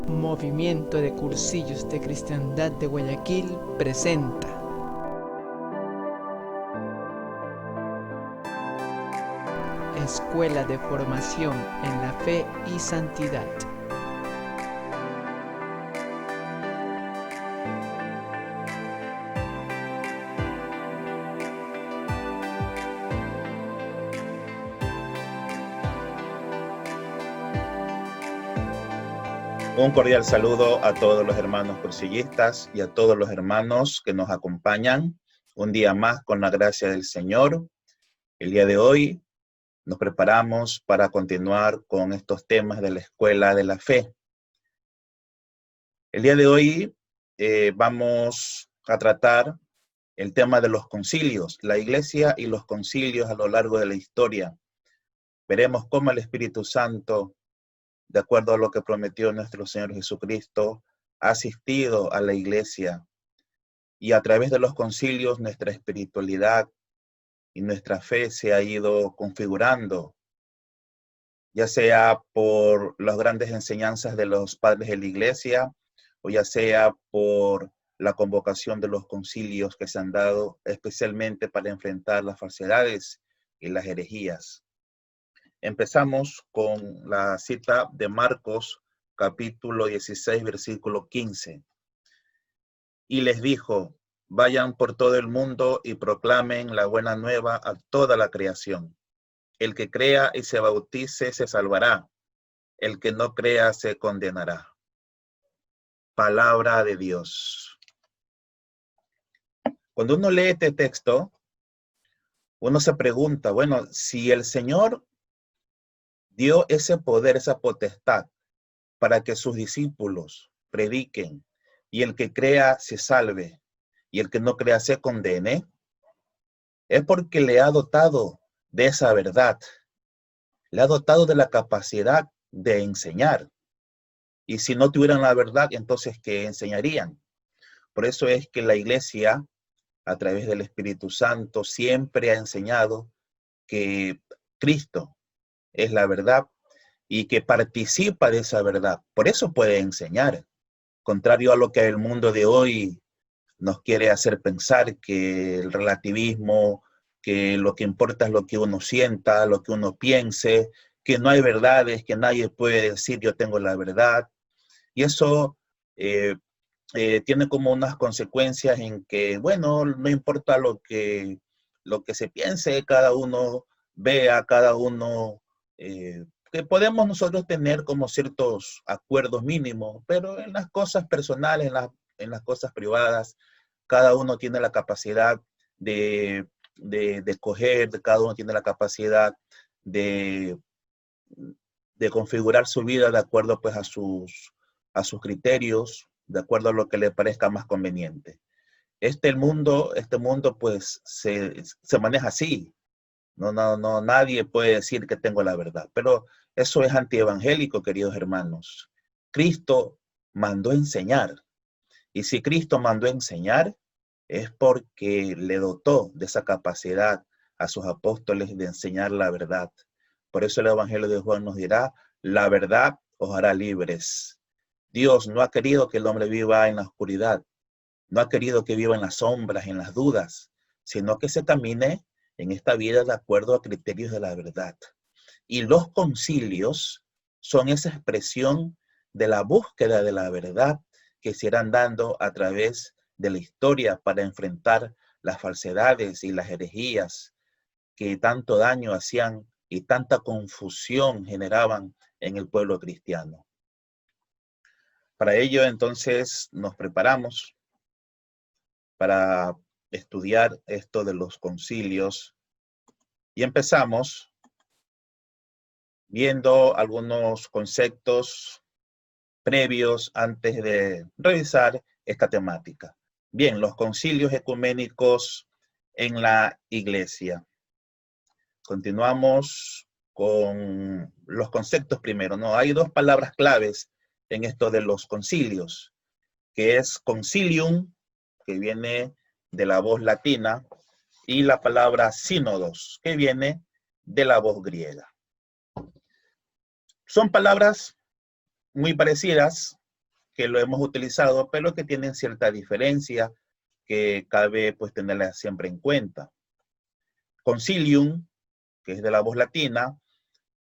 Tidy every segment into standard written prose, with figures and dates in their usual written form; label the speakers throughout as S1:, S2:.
S1: Movimiento de Cursillos de Cristiandad de Guayaquil presenta Escuela de Formación en la Fe y Santidad.
S2: Un cordial saludo a todos los hermanos cursillistas y a todos los hermanos que nos acompañan un día más con la gracia del Señor. El día de hoy nos preparamos para continuar con estos temas de la Escuela de la Fe. El día de hoy vamos a tratar el tema de los concilios, la Iglesia y los concilios a lo largo de la historia. Veremos cómo el Espíritu Santo, de acuerdo a lo que prometió nuestro Señor Jesucristo, ha asistido a la Iglesia y a través de los concilios nuestra espiritualidad y nuestra fe se ha ido configurando, ya sea por las grandes enseñanzas de los padres de la Iglesia o ya sea por la convocación de los concilios que se han dado especialmente para enfrentar las falsedades y las herejías. Empezamos con la cita de Marcos, capítulo 16, versículo 15. Y les dijo, vayan por todo el mundo y proclamen la buena nueva a toda la creación. El que crea y se bautice se salvará. El que no crea se condenará. Palabra de Dios. Cuando uno lee este texto, uno se pregunta, bueno, si el Señor dio ese poder, esa potestad, para que sus discípulos prediquen, y el que crea se salve, y el que no crea se condene, es porque le ha dotado de esa verdad, le ha dotado de la capacidad de enseñar. Y si no tuvieran la verdad, entonces, ¿qué enseñarían? Por eso es que la Iglesia, a través del Espíritu Santo, siempre ha enseñado que Cristo es la verdad y que participa de esa verdad. Por eso puede enseñar. Contrario a lo que el mundo de hoy nos quiere hacer pensar, que el relativismo, que lo que importa es lo que uno sienta, lo que uno piense, que no hay verdades, que nadie puede decir yo tengo la verdad. Y eso tiene como unas consecuencias en que, bueno, no importa lo que se piense, cada uno vea, cada uno, que podemos nosotros tener como ciertos acuerdos mínimos, pero en las cosas personales, en las cosas privadas, cada uno tiene la capacidad de escoger, cada uno tiene la capacidad de, configurar su vida de acuerdo pues a sus criterios, de acuerdo a lo que le parezca más conveniente. Este mundo pues se maneja así. No, nadie puede decir que tengo la verdad, pero eso es antievangélico, queridos hermanos. Cristo mandó enseñar, y si Cristo mandó enseñar, es porque le dotó de esa capacidad a sus apóstoles de enseñar la verdad. Por eso el Evangelio de Juan nos dirá, la verdad os hará libres. Dios no ha querido que el hombre viva en la oscuridad, no ha querido que viva en las sombras, en las dudas, sino que se camine en esta vida de acuerdo a criterios de la verdad. Y los concilios son esa expresión de la búsqueda de la verdad que se irán dando a través de la historia para enfrentar las falsedades y las herejías que tanto daño hacían y tanta confusión generaban en el pueblo cristiano. Para ello, entonces, nos preparamos para estudiar esto de los concilios y empezamos viendo algunos conceptos previos antes de revisar esta temática. Bien, los concilios ecuménicos en la Iglesia. Continuamos con los conceptos primero, ¿no? Hay dos palabras claves en esto de los concilios, que es concilium, que viene de la voz latina, y la palabra sínodos, que viene de la voz griega. Son palabras muy parecidas, que lo hemos utilizado, pero que tienen cierta diferencia que cabe pues tenerla siempre en cuenta. Concilium, que es de la voz latina,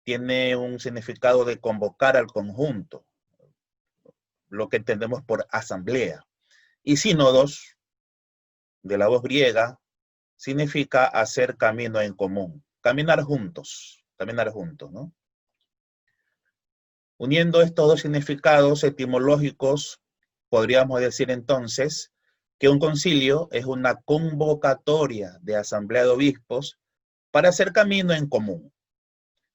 S2: tiene un significado de convocar al conjunto, lo que entendemos por asamblea. Y sínodos, de la voz griega, significa hacer camino en común, caminar juntos, ¿no? Uniendo estos dos significados etimológicos, podríamos decir entonces que un concilio es una convocatoria de asamblea de obispos para hacer camino en común,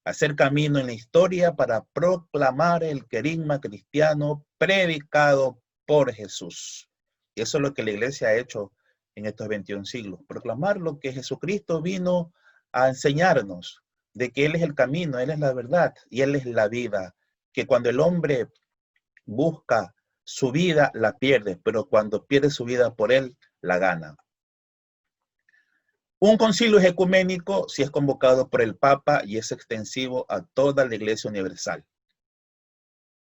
S2: hacer camino en la historia para proclamar el querigma cristiano predicado por Jesús. Y eso es lo que la iglesia ha hecho en estos 21 siglos, proclamar lo que Jesucristo vino a enseñarnos, de que Él es el camino, Él es la verdad y Él es la vida, que cuando el hombre busca su vida, la pierde, pero cuando pierde su vida por Él, la gana. Un concilio es ecuménico si es convocado por el Papa y es extensivo a toda la Iglesia Universal.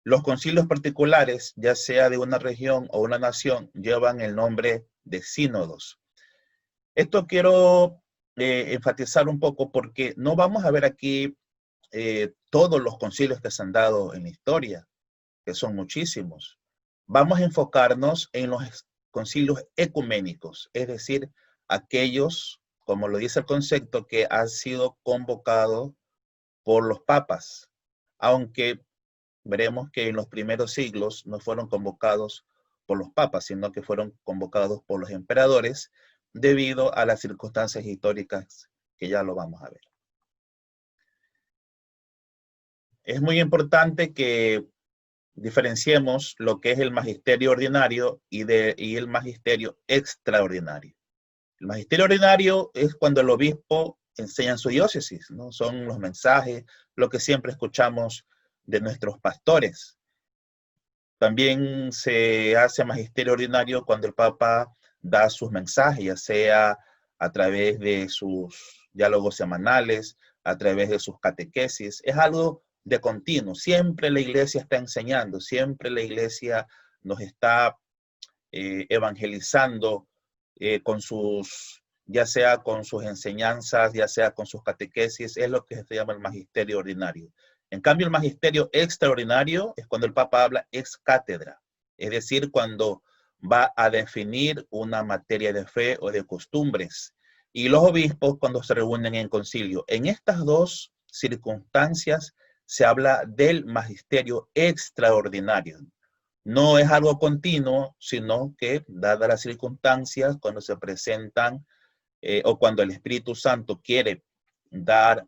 S2: Los concilios particulares, ya sea de una región o una nación, llevan el nombre de sínodos. Esto quiero enfatizar un poco porque no vamos a ver aquí todos los concilios que se han dado en la historia, que son muchísimos. Vamos a enfocarnos en los concilios ecuménicos, es decir, aquellos, como lo dice el concepto, que han sido convocados por los papas, aunque veremos que en los primeros siglos no fueron convocados por los papas, sino que fueron convocados por los emperadores debido a las circunstancias históricas que ya lo vamos a ver. Es muy importante que diferenciemos lo que es el magisterio ordinario y el magisterio extraordinario. El magisterio ordinario es cuando el obispo enseña en su diócesis, ¿no? Son los mensajes, lo que siempre escuchamos de nuestros pastores. También se hace magisterio ordinario cuando el Papa da sus mensajes, ya sea a través de sus diálogos semanales, a través de sus catequesis. Es algo de continuo. Siempre la iglesia está enseñando, siempre la iglesia nos está evangelizando con sus, ya sea con sus enseñanzas, ya sea con sus catequesis, es lo que se llama el magisterio ordinario. En cambio, el magisterio extraordinario es cuando el Papa habla ex cátedra, es decir, cuando va a definir una materia de fe o de costumbres. Y los obispos cuando se reúnen en concilio. En estas dos circunstancias se habla del magisterio extraordinario. No es algo continuo, sino que, dadas las circunstancias, cuando se presentan o cuando el Espíritu Santo quiere dar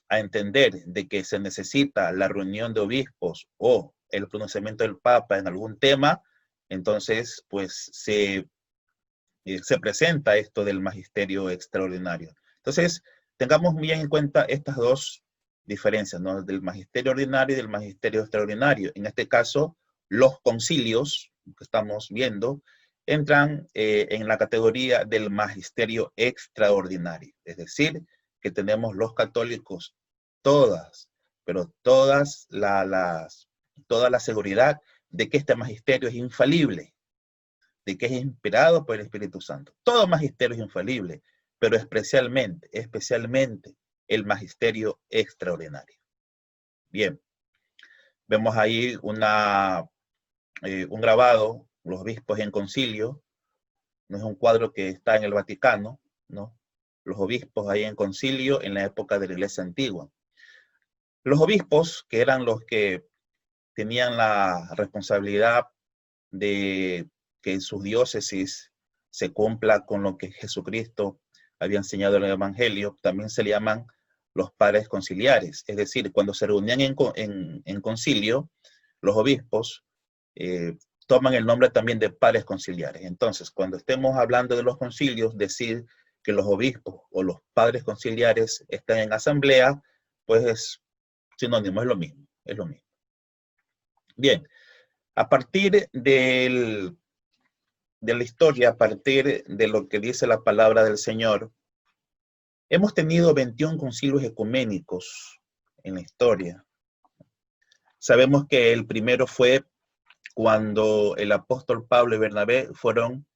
S2: a entender de que se necesita la reunión de obispos o el pronunciamiento del Papa en algún tema, entonces pues se presenta esto del magisterio extraordinario. Entonces, tengamos bien en cuenta estas dos diferencias, ¿no? Del magisterio ordinario y del magisterio extraordinario. En este caso, los concilios que estamos viendo entran en la categoría del magisterio extraordinario. Es decir, que tenemos los católicos todas, pero toda la seguridad de que este magisterio es infalible, de que es inspirado por el Espíritu Santo. Todo magisterio es infalible, pero especialmente el magisterio extraordinario. Bien, vemos ahí un grabado, los obispos en concilio, no es un cuadro que está en el Vaticano, ¿no? Los obispos ahí en concilio en la época de la Iglesia Antigua. Los obispos, que eran los que tenían la responsabilidad de que en sus diócesis se cumpla con lo que Jesucristo había enseñado en el Evangelio, también se le llaman los padres conciliares. Es decir, cuando se reunían en concilio, los obispos toman el nombre también de padres conciliares. Entonces, cuando estemos hablando de los concilios, decir que los obispos o los padres conciliares están en asamblea, pues es sinónimo, es lo mismo, es lo mismo. Bien, a partir de la historia, a partir de lo que dice la palabra del Señor, hemos tenido 21 concilios ecuménicos en la historia. Sabemos que el primero fue cuando el apóstol Pablo y Bernabé fueron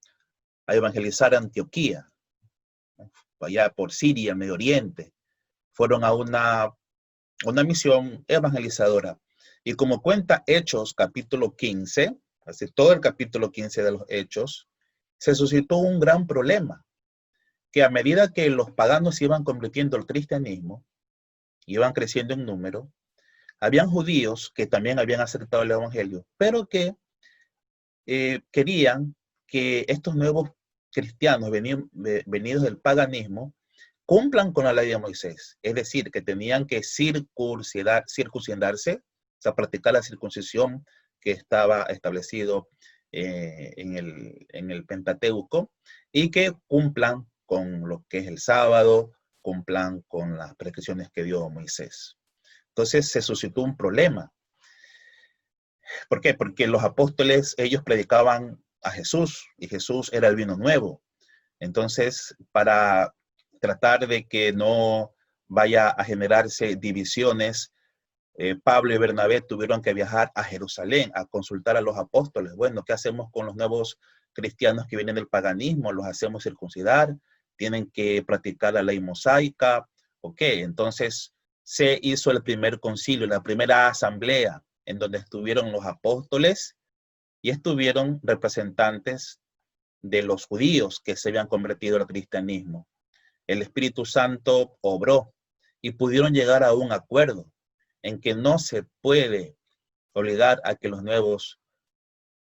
S2: a evangelizar a Antioquía, allá por Siria, Medio Oriente. Fueron a una misión evangelizadora. Y como cuenta Hechos capítulo 15, así todo el capítulo 15 de los Hechos, se suscitó un gran problema, que a medida que los paganos se iban convirtiendo al cristianismo, iban creciendo en número, habían judíos que también habían aceptado el evangelio, pero que querían que estos nuevos cristianos venidos del paganismo cumplan con la ley de Moisés, es decir, que tenían que circuncidarse, o sea, practicar la circuncisión que estaba establecido en el Pentateuco, y que cumplan con lo que es el sábado, cumplan con las prescripciones que dio Moisés. Entonces se suscitó un problema. ¿Por qué? Porque los apóstoles, ellos predicaban a Jesús, y Jesús era el vino nuevo. Entonces, para tratar de que no vaya a generarse divisiones, Pablo y Bernabé tuvieron que viajar a Jerusalén a consultar a los apóstoles. Bueno, ¿qué hacemos con los nuevos cristianos que vienen del paganismo? ¿Los hacemos circuncidar? ¿Tienen que practicar la ley mosaica? ¿Ok? Entonces se hizo el primer concilio, la primera asamblea, en donde estuvieron los apóstoles y estuvieron representantes de los judíos que se habían convertido al cristianismo. El Espíritu Santo obró y pudieron llegar a un acuerdo en que no se puede obligar a que los nuevos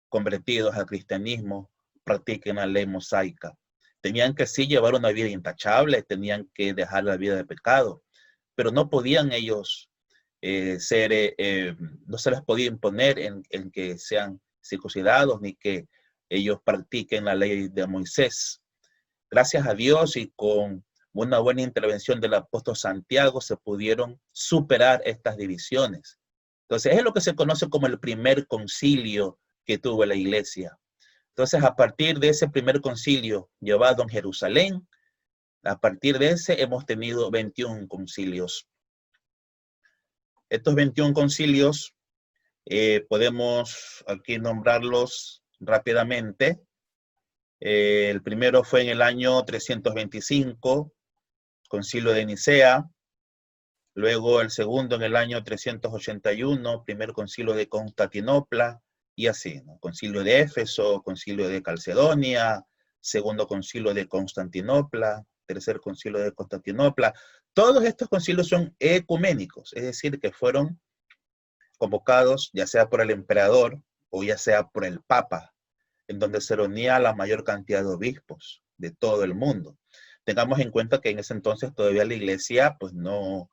S2: convertidos al cristianismo practiquen la ley mosaica. Tenían que sí llevar una vida intachable, tenían que dejar la vida de pecado, pero no podían ellos no se les podía imponer en que sean circuncidados ni que ellos practiquen la ley de Moisés. Gracias a Dios y con una buena intervención del apóstol Santiago se pudieron superar estas divisiones. Entonces es lo que se conoce como el primer concilio que tuvo la iglesia. Entonces a partir de ese primer concilio llevado en Jerusalén, a partir de ese hemos tenido 21 concilios. Estos 21 concilios podemos aquí nombrarlos rápidamente. El primero fue en el año 325, concilio de Nicea. Luego el segundo en el año 381, primer concilio de Constantinopla, y así, ¿no? Concilio de Éfeso, concilio de Calcedonia, segundo concilio de Constantinopla, tercer concilio de Constantinopla. Todos estos concilios son ecuménicos, es decir, que fueron convocados ya sea por el emperador o ya sea por el papa, en donde se reunía la mayor cantidad de obispos de todo el mundo. Tengamos en cuenta que en ese entonces todavía la iglesia pues no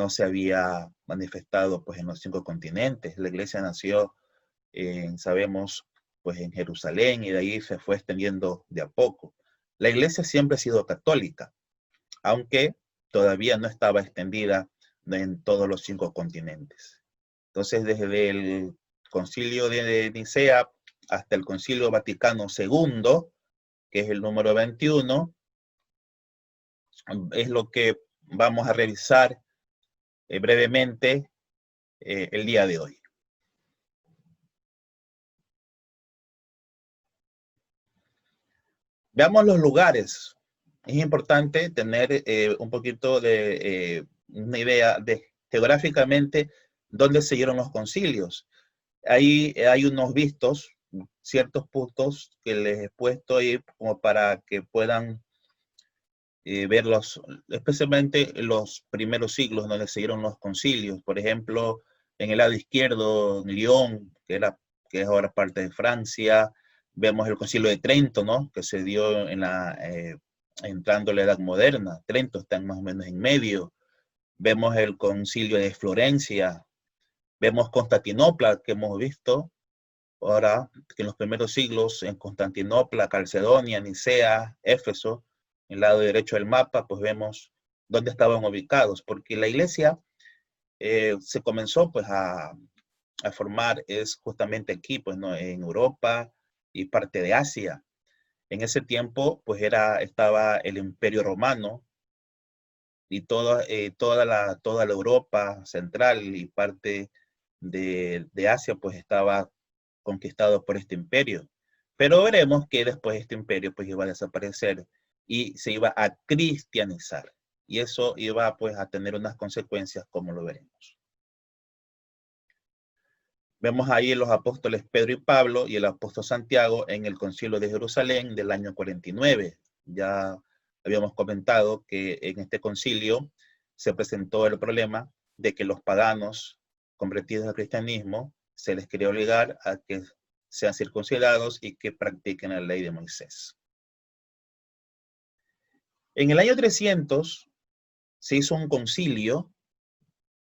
S2: se había manifestado pues en los 5 continentes. La iglesia nació, sabemos, pues en Jerusalén, y de ahí se fue extendiendo de a poco. La iglesia siempre ha sido católica, aunque todavía no estaba extendida en todos los 5 continentes. Entonces, desde el concilio de Nicea hasta el concilio Vaticano II, que es el número 21, es lo que vamos a revisar brevemente el día de hoy. Veamos los lugares. Es importante tener un poquito de una idea de geográficamente dónde se dieron los concilios. Ahí hay unos vistos, ciertos puntos que les he puesto ahí como para que puedan verlos, especialmente los primeros siglos donde se dieron los concilios. Por ejemplo, en el lado izquierdo, Lyon, que es ahora parte de Francia. Vemos el concilio de Trento, ¿no? Que se dio entrando la Edad Moderna. Trento está más o menos en medio. Vemos el concilio de Florencia. Vemos Constantinopla, que hemos visto ahora, que en los primeros siglos en Constantinopla, Calcedonia, Nicea, Éfeso, en el lado derecho del mapa, pues vemos dónde estaban ubicados, porque la iglesia se comenzó pues a formar es justamente aquí, pues no, en Europa y parte de Asia. En ese tiempo pues estaba el Imperio Romano y toda la Europa central y parte de Asia pues estaba conquistado por este imperio. Pero veremos que después este imperio pues iba a desaparecer y se iba a cristianizar. Y eso iba pues a tener unas consecuencias como lo veremos. Vemos ahí los apóstoles Pedro y Pablo y el apóstol Santiago en el concilio de Jerusalén del año 49. Ya habíamos comentado que en este concilio se presentó el problema de que los paganos convertidos al cristianismo se les quería obligar a que sean circuncidados y que practiquen la ley de Moisés. En el año 300 se hizo un concilio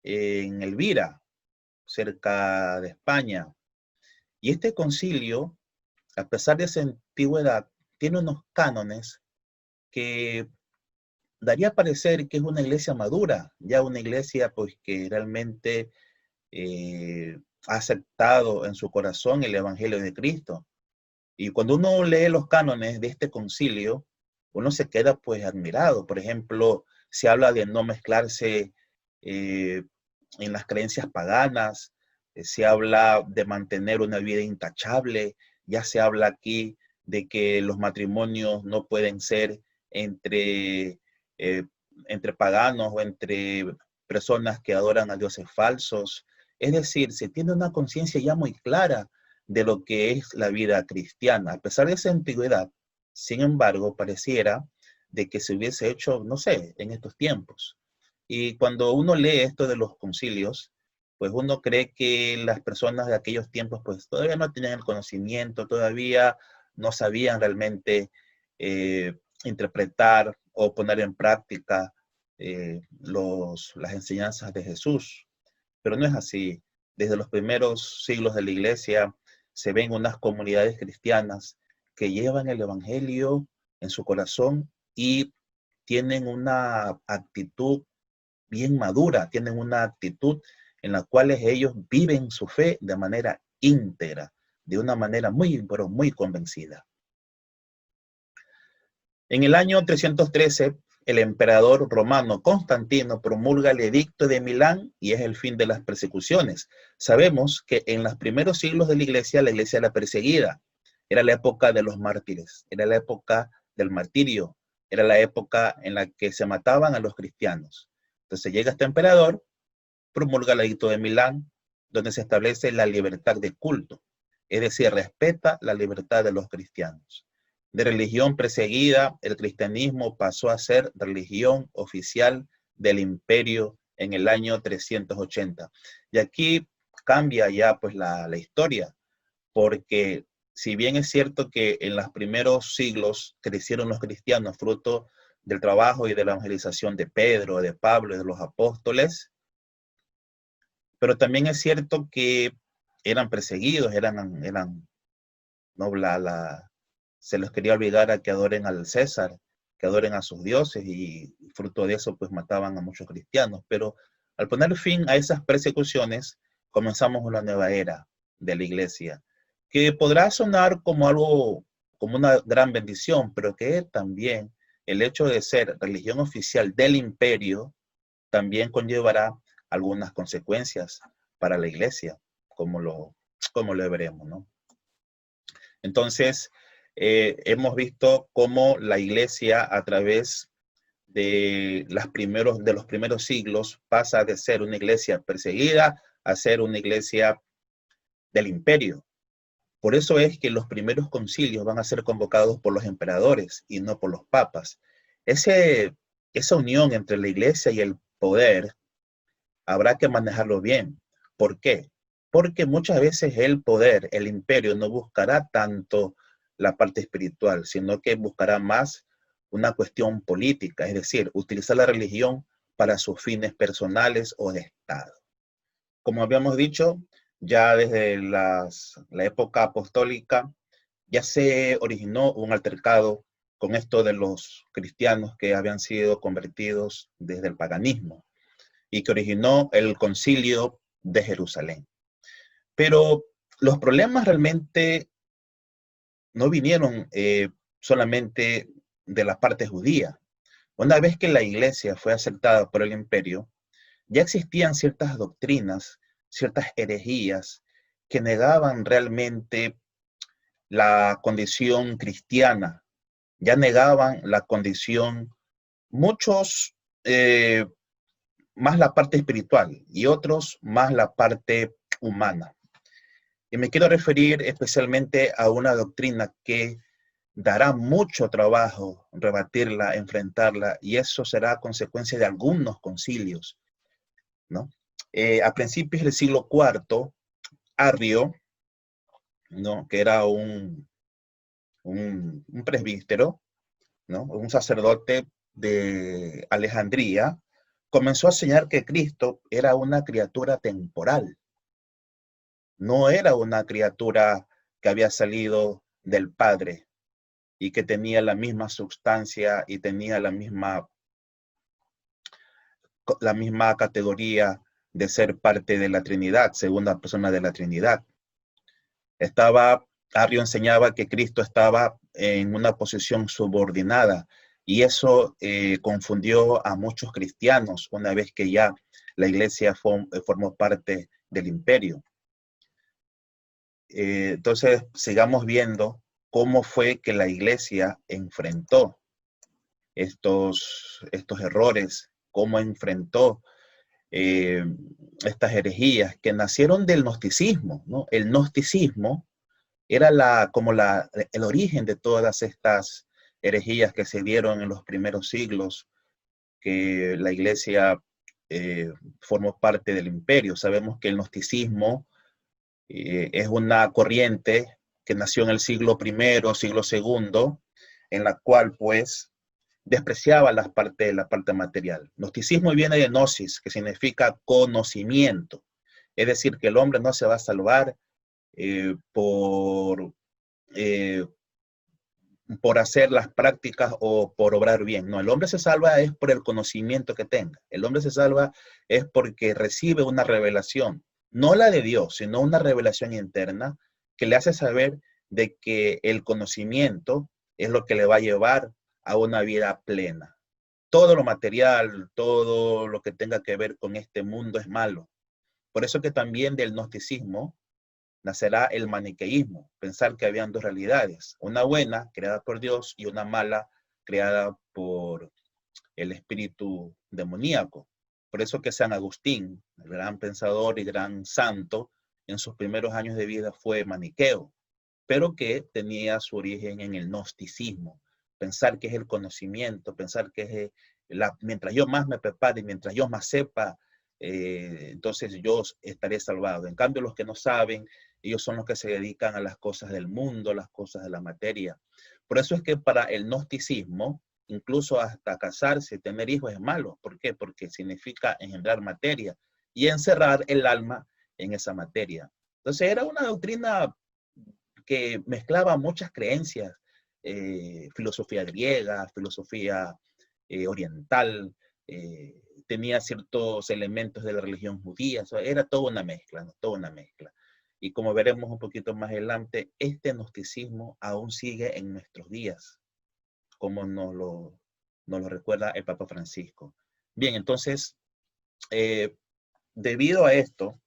S2: en Elvira, cerca de España. Y este concilio, a pesar de su antigüedad, tiene unos cánones que daría a parecer que es una iglesia madura, ya una iglesia pues que realmente ha aceptado en su corazón el Evangelio de Cristo. Y cuando uno lee los cánones de este concilio, uno se queda pues admirado. Por ejemplo, se habla de no mezclarse en las creencias paganas, se habla de mantener una vida intachable, ya se habla aquí de que los matrimonios no pueden ser entre, entre paganos o entre personas que adoran a dioses falsos. Es decir, se tiene una conciencia ya muy clara de lo que es la vida cristiana. A pesar de esa antigüedad, sin embargo, pareciera de que se hubiese hecho, no sé, en estos tiempos. Y cuando uno lee esto de los concilios, pues uno cree que las personas de aquellos tiempos pues todavía no tenían el conocimiento, todavía no sabían realmente interpretar o poner en práctica las enseñanzas de Jesús. Pero no es así. Desde los primeros siglos de la iglesia se ven unas comunidades cristianas que llevan el evangelio en su corazón y tienen una actitud bien madura, tienen una actitud en la cual ellos viven su fe de manera íntegra, de una manera muy, pero muy convencida. En el año 313, el emperador romano Constantino promulga el edicto de Milán y es el fin de las persecuciones. Sabemos que en los primeros siglos de la iglesia era perseguida. Era la época de los mártires, era la época del martirio, era la época en la que se mataban a los cristianos. Entonces llega este emperador, promulga el edicto de Milán, donde se establece la libertad de culto, es decir, respeta la libertad de los cristianos. De religión perseguida, el cristianismo pasó a ser religión oficial del imperio en el año 380. Y aquí cambia ya pues la historia, porque si bien es cierto que en los primeros siglos crecieron los cristianos fruto del trabajo y de la evangelización de Pedro, de Pablo y de los apóstoles, pero también es cierto que eran perseguidos, no, se les quería obligar a que adoren al César, que adoren a sus dioses y fruto de eso pues mataban a muchos cristianos. Pero al poner fin a esas persecuciones, comenzamos una nueva era de la iglesia, que podrá sonar como algo, como una gran bendición, pero que también el hecho de ser religión oficial del imperio también conllevará algunas consecuencias para la iglesia, como lo veremos, ¿no? Entonces, hemos visto cómo la iglesia a través de los primeros siglos pasa de ser una iglesia perseguida a ser una iglesia del imperio. Por eso es que los primeros concilios van a ser convocados por los emperadores y no por los papas. Esa unión entre la iglesia y el poder habrá que manejarlo bien. ¿Por qué? Porque muchas veces el poder, el imperio, no buscará tanto la parte espiritual, sino que buscará más una cuestión política, es decir, utilizar la religión para sus fines personales o de Estado. Como habíamos dicho, ya desde la época apostólica ya se originó un altercado con esto de los cristianos que habían sido convertidos desde el paganismo y que originó el Concilio de Jerusalén. Pero los problemas realmente no vinieron solamente de la parte judía. Una vez que la iglesia fue aceptada por el imperio, ya existían ciertas doctrinas ciertas herejías que negaban realmente la condición cristiana, ya negaban la condición, muchos más la parte espiritual y otros más la parte humana. Y me quiero referir especialmente a una doctrina que dará mucho trabajo rebatirla, enfrentarla, y eso será consecuencia de algunos concilios, ¿no? A principios del siglo IV, Arrio, ¿no?, que era un presbítero, ¿no?, un sacerdote de Alejandría, comenzó a enseñar que Cristo era una criatura temporal, no era una criatura que había salido del Padre y que tenía la misma sustancia y tenía la misma categoría de ser parte de la Trinidad, segunda persona de la Trinidad. Arrio enseñaba que Cristo estaba en una posición subordinada, y eso confundió a muchos cristianos una vez que ya la iglesia formó parte del imperio. Entonces, sigamos viendo cómo fue que la iglesia enfrentó estos errores, cómo enfrentó estas herejías que nacieron del gnosticismo, ¿no? El gnosticismo era el origen de todas estas herejías que se dieron en los primeros siglos, que la iglesia formó parte del imperio. Sabemos que el gnosticismo es una corriente que nació en el siglo I, siglo II, en la cual pues despreciaba la parte material. Gnosticismo viene de gnosis, que significa conocimiento. Es decir, que el hombre no se va a salvar por hacer las prácticas o por obrar bien. No, el hombre se salva es por el conocimiento que tenga. El hombre se salva es porque recibe una revelación, no la de Dios, sino una revelación interna que le hace saber de que el conocimiento es lo que le va a llevar a una vida plena. Todo lo material, todo lo que tenga que ver con este mundo es malo. Por eso que también del gnosticismo nacerá el maniqueísmo, pensar que habían dos realidades, una buena, creada por Dios, y una mala, creada por el espíritu demoníaco. Por eso que San Agustín, el gran pensador y gran santo, en sus primeros años de vida fue maniqueo, pero que tenía su origen en el gnosticismo. Pensar que es el conocimiento, pensar que es mientras yo más me prepare, mientras yo más sepa, entonces yo estaré salvado. En cambio, los que no saben, ellos son los que se dedican a las cosas del mundo, las cosas de la materia. Por eso es que para el gnosticismo, incluso hasta casarse y tener hijos es malo. ¿Por qué? Porque significa engendrar materia y encerrar el alma en esa materia. Entonces era una doctrina que mezclaba muchas creencias, filosofía griega, filosofía oriental, tenía ciertos elementos de la religión judía, o sea, era toda una mezcla, ¿no? Toda una mezcla. Y como veremos un poquito más adelante, este gnosticismo aún sigue en nuestros días, como nos lo recuerda el Papa Francisco. Bien, entonces, debido a esto,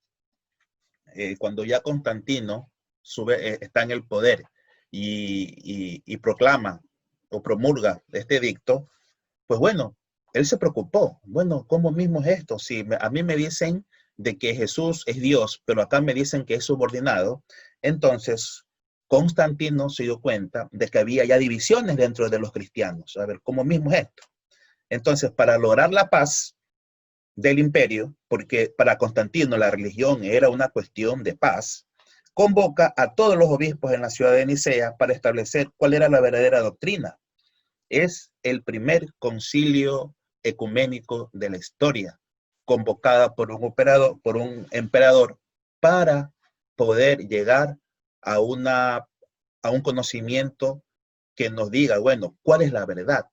S2: cuando ya Constantino está en el poder y proclama o promulga este edicto, pues bueno, él se preocupó. Bueno, ¿cómo mismo es esto? Si a mí me dicen de que Jesús es Dios, pero acá me dicen que es subordinado, entonces Constantino se dio cuenta de que había ya divisiones dentro de los cristianos. A ver, ¿cómo mismo es esto? Entonces, para lograr la paz del imperio, porque para Constantino la religión era una cuestión de paz, convoca a todos los obispos en la ciudad de Nicea para establecer cuál era la verdadera doctrina. Es el primer concilio ecuménico de la historia, convocada por un emperador para poder llegar a un conocimiento que nos diga, bueno, ¿cuál es la verdad?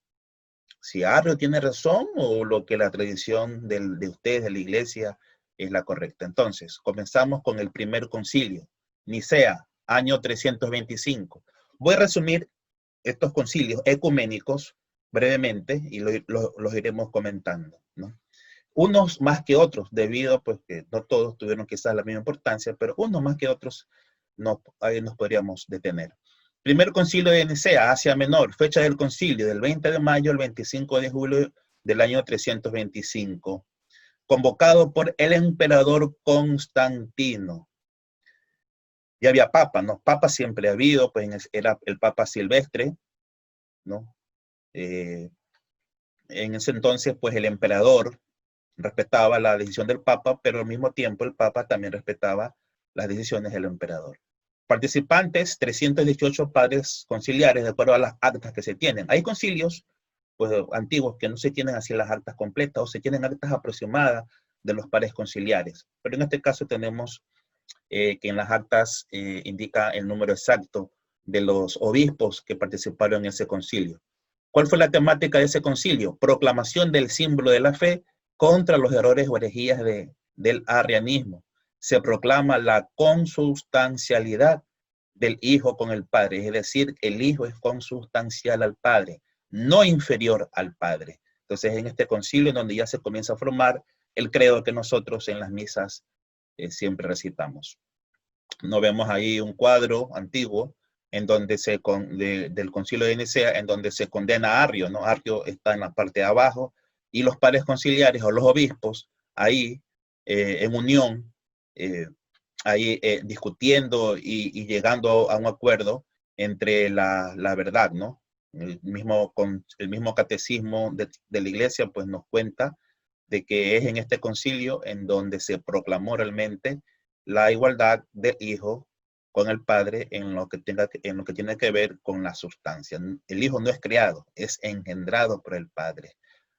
S2: Si Arrio tiene razón o lo que la tradición de ustedes, de la iglesia, es la correcta. Entonces, comenzamos con el primer concilio, Nicea, año 325. Voy a resumir estos concilios ecuménicos brevemente y los iremos comentando, ¿no? Unos más que otros, debido pues que no todos tuvieron quizás la misma importancia, pero unos más que otros no, ahí nos podríamos detener. Primer concilio de Nicea, Asia Menor, fecha del concilio, del 20 de mayo al 25 de julio del año 325, convocado por el emperador Constantino. Ya había papa, ¿no? Papa siempre ha habido, pues era el papa Silvestre, ¿no? En ese entonces, pues el emperador respetaba la decisión del papa, pero al mismo tiempo el papa también respetaba las decisiones del emperador. Participantes, 318 padres conciliares, de acuerdo a las actas que se tienen. Hay concilios pues, antiguos que no se tienen así las actas completas o se tienen actas aproximadas de los padres conciliares. Pero en este caso tenemos que en las actas indica el número exacto de los obispos que participaron en ese concilio. ¿Cuál fue la temática de ese concilio? Proclamación del símbolo de la fe contra los errores o herejías del arrianismo. Se proclama la consubstancialidad del Hijo con el Padre, es decir, el Hijo es consubstancial al Padre, no inferior al Padre. Entonces, en este concilio, en donde ya se comienza a formar el credo que nosotros en las misas siempre recitamos. Nos vemos ahí un cuadro antiguo en donde del concilio de Nicea, en donde se condena a Arrio, ¿no? Arrio está en la parte de abajo, y los padres conciliares o los obispos ahí en unión, ahí discutiendo y llegando a un acuerdo entre la verdad, ¿no? El mismo catecismo de la iglesia pues nos cuenta de que es en este concilio en donde se proclamó realmente la igualdad del Hijo con el Padre en lo que tiene que ver con la sustancia. El Hijo no es creado, es engendrado por el Padre,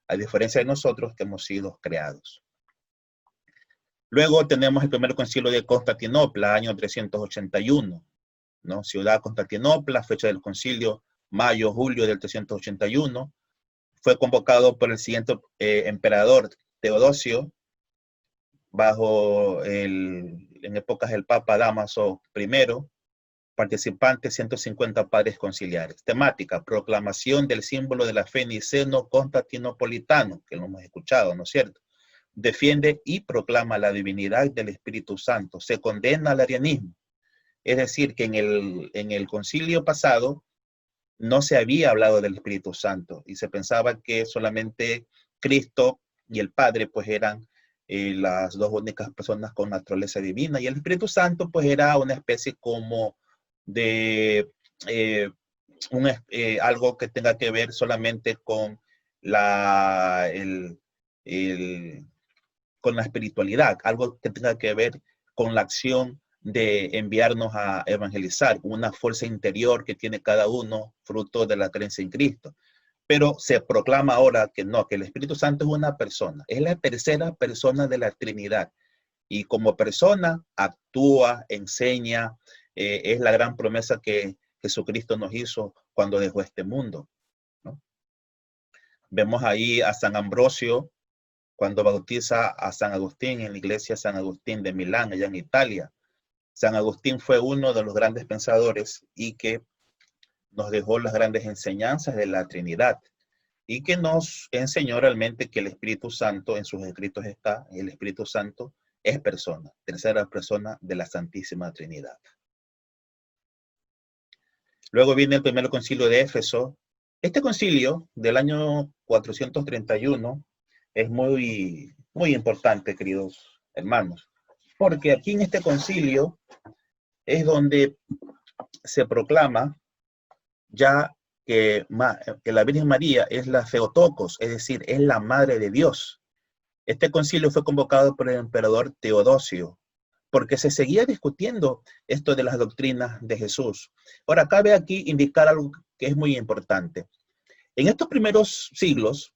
S2: a diferencia de nosotros que hemos sido creados. Luego tenemos el primer concilio de Constantinopla, año 381, ¿no? Ciudad Constantinopla, fecha del concilio, mayo-julio del 381. Fue convocado por el siguiente emperador, Teodosio, en épocas del Papa Dámaso I, participantes 150 padres conciliares. Temática, proclamación del símbolo de la fe niceno-constantinopolitano, que lo hemos escuchado, ¿no es cierto? Defiende y proclama la divinidad del Espíritu Santo. Se condena al arianismo. Es decir, que en el concilio pasado no se había hablado del Espíritu Santo y se pensaba que solamente Cristo y el Padre pues eran las dos únicas personas con naturaleza divina, y el Espíritu Santo pues era una especie como de algo que tenga que ver solamente con con la espiritualidad, algo que tenga que ver con la acción de enviarnos a evangelizar, una fuerza interior que tiene cada uno, fruto de la creencia en Cristo. Pero se proclama ahora que no, que el Espíritu Santo es una persona, es la tercera persona de la Trinidad. Y como persona actúa, enseña, es la gran promesa que Jesucristo nos hizo cuando dejó este mundo, ¿no? Vemos ahí a San Ambrosio cuando bautiza a San Agustín en la iglesia San Agustín de Milán, allá en Italia. San Agustín fue uno de los grandes pensadores y que nos dejó las grandes enseñanzas de la Trinidad y que nos enseñó realmente que el Espíritu Santo, en sus escritos está, el Espíritu Santo es persona, tercera persona de la Santísima Trinidad. Luego viene el primer concilio de Éfeso. Este concilio del año 431 es muy, muy importante, queridos hermanos, porque aquí en este concilio es donde se proclama ya que la Virgen María es la Theotokos, es decir, es la Madre de Dios. Este concilio fue convocado por el emperador Teodosio, porque se seguía discutiendo esto de las doctrinas de Jesús. Ahora, cabe aquí indicar algo que es muy importante. En estos primeros siglos,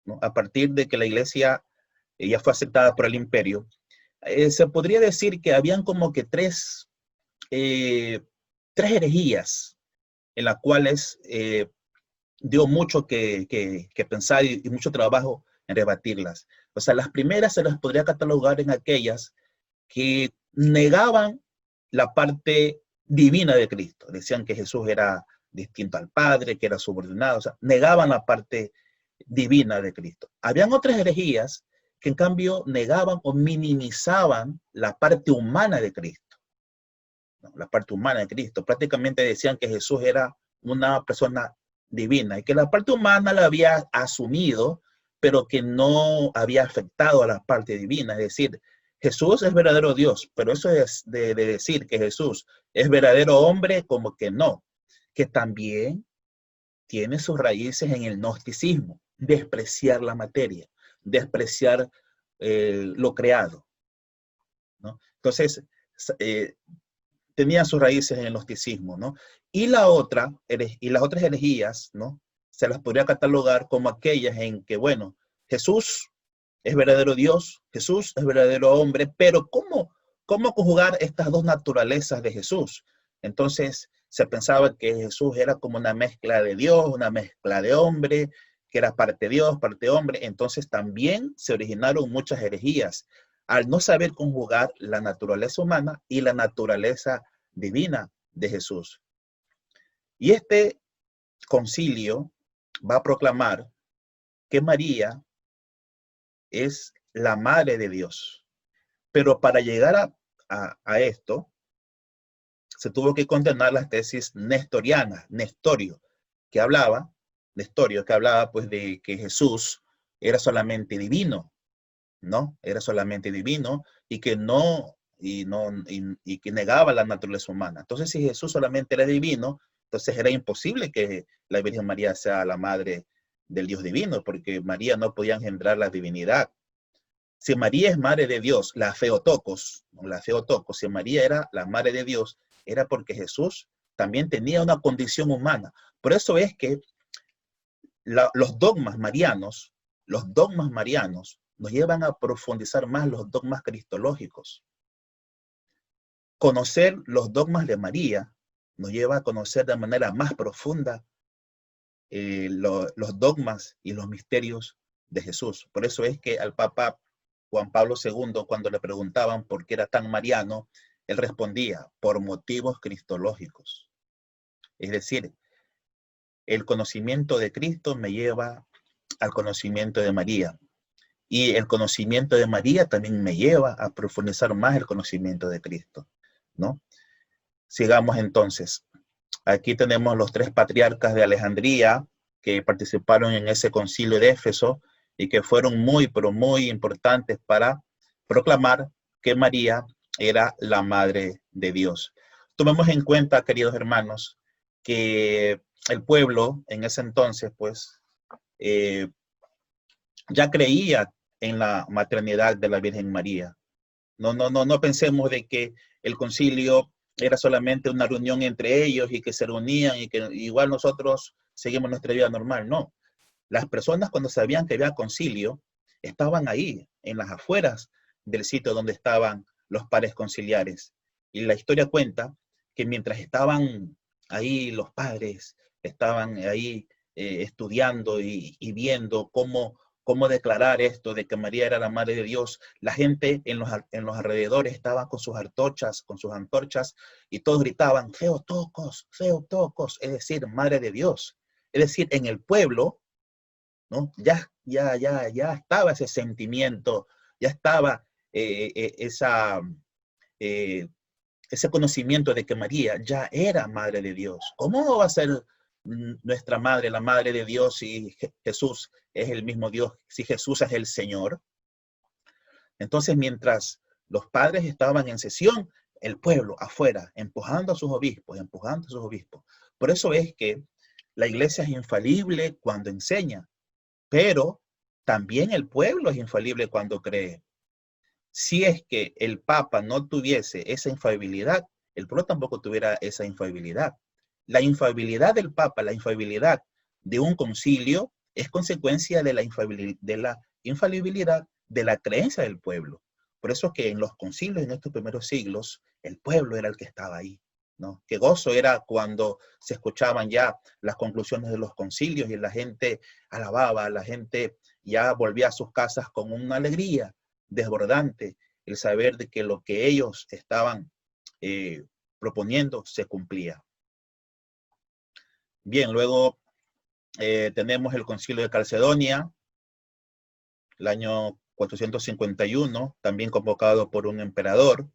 S2: ¿no?, a partir de que la iglesia ya fue aceptada por el imperio, se podría decir que habían como que tres herejías en las cuales dio mucho que pensar y mucho trabajo en rebatirlas. O sea, las primeras se las podría catalogar en aquellas que negaban la parte divina de Cristo. Decían que Jesús era distinto al Padre, que era subordinado, o sea, negaban la parte divina de Cristo. Habían otras herejías que en cambio negaban o minimizaban la parte humana de Cristo, ¿no? La parte humana de Cristo. Prácticamente decían que Jesús era una persona divina y que la parte humana la había asumido, pero que no había afectado a la parte divina. Es decir, Jesús es verdadero Dios, pero eso es de decir que Jesús es verdadero hombre, como que no, que también tiene sus raíces en el gnosticismo, despreciar la materia, despreciar lo creado, ¿no? Entonces, tenía sus raíces en el gnosticismo, ¿no? Y las otras herejías, ¿no? Se las podría catalogar como aquellas en que, bueno, Jesús es verdadero Dios, Jesús es verdadero hombre, pero ¿cómo conjugar estas dos naturalezas de Jesús? Entonces se pensaba que Jesús era como una mezcla de Dios, una mezcla de hombre, que era parte Dios, parte hombre. Entonces también se originaron muchas herejías al no saber conjugar la naturaleza humana y la naturaleza divina de Jesús. Y este concilio va a proclamar que María es la madre de Dios. Pero para llegar a esto, se tuvo que condenar las tesis nestorianas, Nestorio, que hablaba pues de que Jesús era solamente divino, ¿no? Era solamente divino y que y que negaba la naturaleza humana. Entonces, si Jesús solamente era divino, entonces era imposible que la Virgen María sea la madre del Dios divino, porque María no podía engendrar la divinidad. Si María es madre de Dios, la Theotokos, si María era la madre de Dios, era porque Jesús también tenía una condición humana. Por eso es que los dogmas marianos nos llevan a profundizar más los dogmas cristológicos. Conocer los dogmas de María nos lleva a conocer de manera más profunda los dogmas y los misterios de Jesús. Por eso es que al Papa Juan Pablo II, cuando le preguntaban por qué era tan mariano, él respondía, por motivos cristológicos. Es decir, el conocimiento de Cristo me lleva al conocimiento de María. Y el conocimiento de María también me lleva a profundizar más el conocimiento de Cristo, ¿no? Sigamos entonces. Aquí tenemos los 3 patriarcas de Alejandría que participaron en ese concilio de Éfeso y que fueron pero muy importantes para proclamar que María era la madre de Dios. Tomemos en cuenta, queridos hermanos, que el pueblo en ese entonces, pues, ya creía en la maternidad de la Virgen María. No pensemos de que el concilio era solamente una reunión entre ellos y que se reunían y que igual nosotros seguimos nuestra vida normal. No. Las personas cuando sabían que había concilio estaban ahí, en las afueras del sitio donde estaban los pares conciliares. Y la historia cuenta que mientras estaban ahí los padres, estaban ahí estudiando y viendo cómo declarar esto de que María era la madre de Dios. La gente en los alrededores estaba con sus antorchas, y todos gritaban, Theotokos, Theotokos, es decir, madre de Dios. Es decir, en el pueblo, ¿no? Ya estaba ese sentimiento, ya estaba ese conocimiento de que María ya era madre de Dios. ¿Cómo va a ser nuestra madre, la madre de Dios, si Jesús es el mismo Dios, si Jesús es el Señor? Entonces, mientras los padres estaban en sesión, el pueblo afuera, empujando a sus obispos. Por eso es que la iglesia es infalible cuando enseña, pero también el pueblo es infalible cuando cree. Si es que el Papa no tuviese esa infalibilidad, el pueblo tampoco tuviera esa infalibilidad. La infalibilidad del Papa, la infalibilidad de un concilio, es consecuencia de la infalibilidad de la creencia del pueblo. Por eso es que en los concilios en estos primeros siglos, el pueblo era el que estaba ahí, ¿no? Qué gozo era cuando se escuchaban ya las conclusiones de los concilios y la gente alababa, la gente ya volvía a sus casas con una alegría desbordante, el saber de que lo que ellos estaban proponiendo se cumplía. Bien, luego tenemos el concilio de Calcedonia, el año 451, también convocado por un emperador.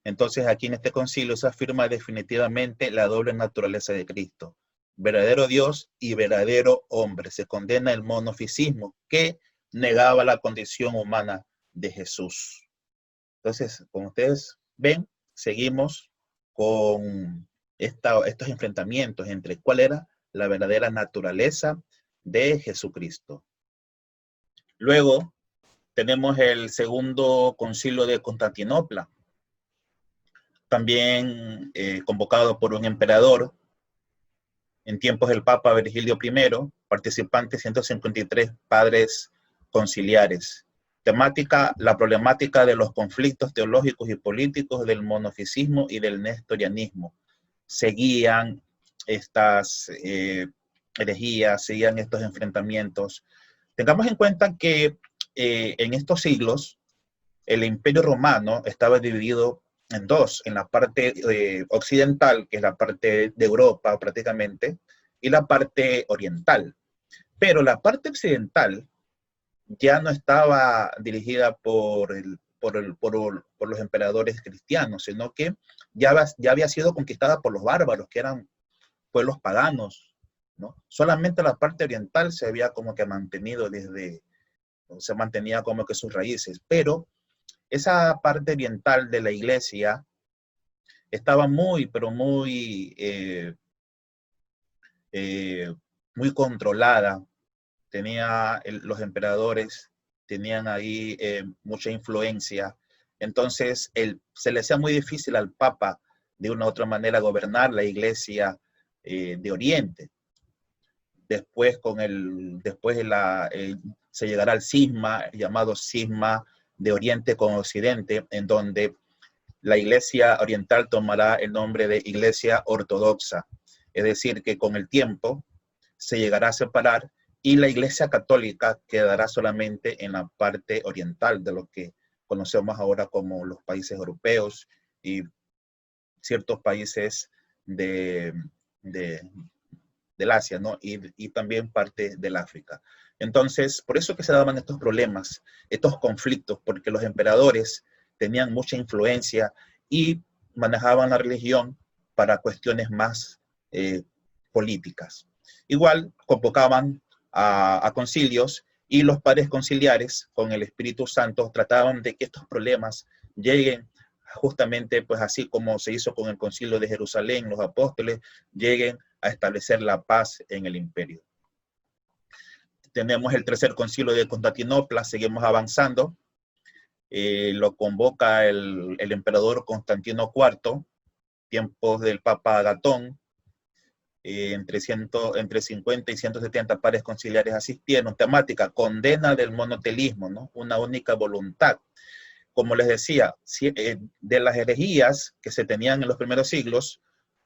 S2: Entonces aquí en este concilio se afirma definitivamente la doble naturaleza de Cristo, verdadero Dios y verdadero hombre. Se condena el monofisismo que negaba la condición humana de Jesús. Entonces, como ustedes ven, seguimos con estos enfrentamientos entre cuál era la verdadera naturaleza de Jesucristo. Luego tenemos el segundo concilio de Constantinopla, también convocado por un emperador en tiempos del Papa Virgilio I, participantes 153 padres conciliares. Temática, la problemática de los conflictos teológicos y políticos del monofisismo y del nestorianismo. Seguían estas herejías, seguían estos enfrentamientos. Tengamos en cuenta que en estos siglos el Imperio Romano estaba dividido en dos, en la parte occidental, que es la parte de Europa prácticamente, y la parte oriental. Pero la parte occidental ya no estaba dirigida por los emperadores cristianos, sino que ya había sido conquistada por los bárbaros, que eran pueblos paganos, ¿no? Solamente la parte oriental se había como que mantenido se mantenía como que sus raíces, pero esa parte oriental de la iglesia estaba muy, pero muy, muy controlada. Los emperadores tenían ahí mucha influencia. Entonces, se le hacía muy difícil al Papa, de una u otra manera, gobernar la iglesia de Oriente. Después, se llegará al cisma, llamado cisma de Oriente con Occidente, en donde la iglesia oriental tomará el nombre de iglesia ortodoxa. Es decir, que con el tiempo se llegará a separar y la iglesia católica quedará solamente en la parte oriental de lo que conocemos ahora como los países europeos y ciertos países del Asia, ¿no? Y también parte del África. Entonces, por eso que se daban estos problemas, estos conflictos, porque los emperadores tenían mucha influencia y manejaban la religión para cuestiones más políticas. Igual convocaban a concilios y los padres conciliares con el Espíritu Santo trataban de que estos problemas lleguen justamente, pues así como se hizo con el concilio de Jerusalén, los apóstoles lleguen a establecer la paz en el imperio. Tenemos el tercer concilio de Constantinopla, seguimos avanzando. Lo convoca el emperador Constantino IV, tiempos del Papa Agatón. Entre 50 y 170 pares conciliares asistieron. Temática, condena del monotelismo, ¿no? Una única voluntad. Como les decía, de las herejías que se tenían en los primeros siglos,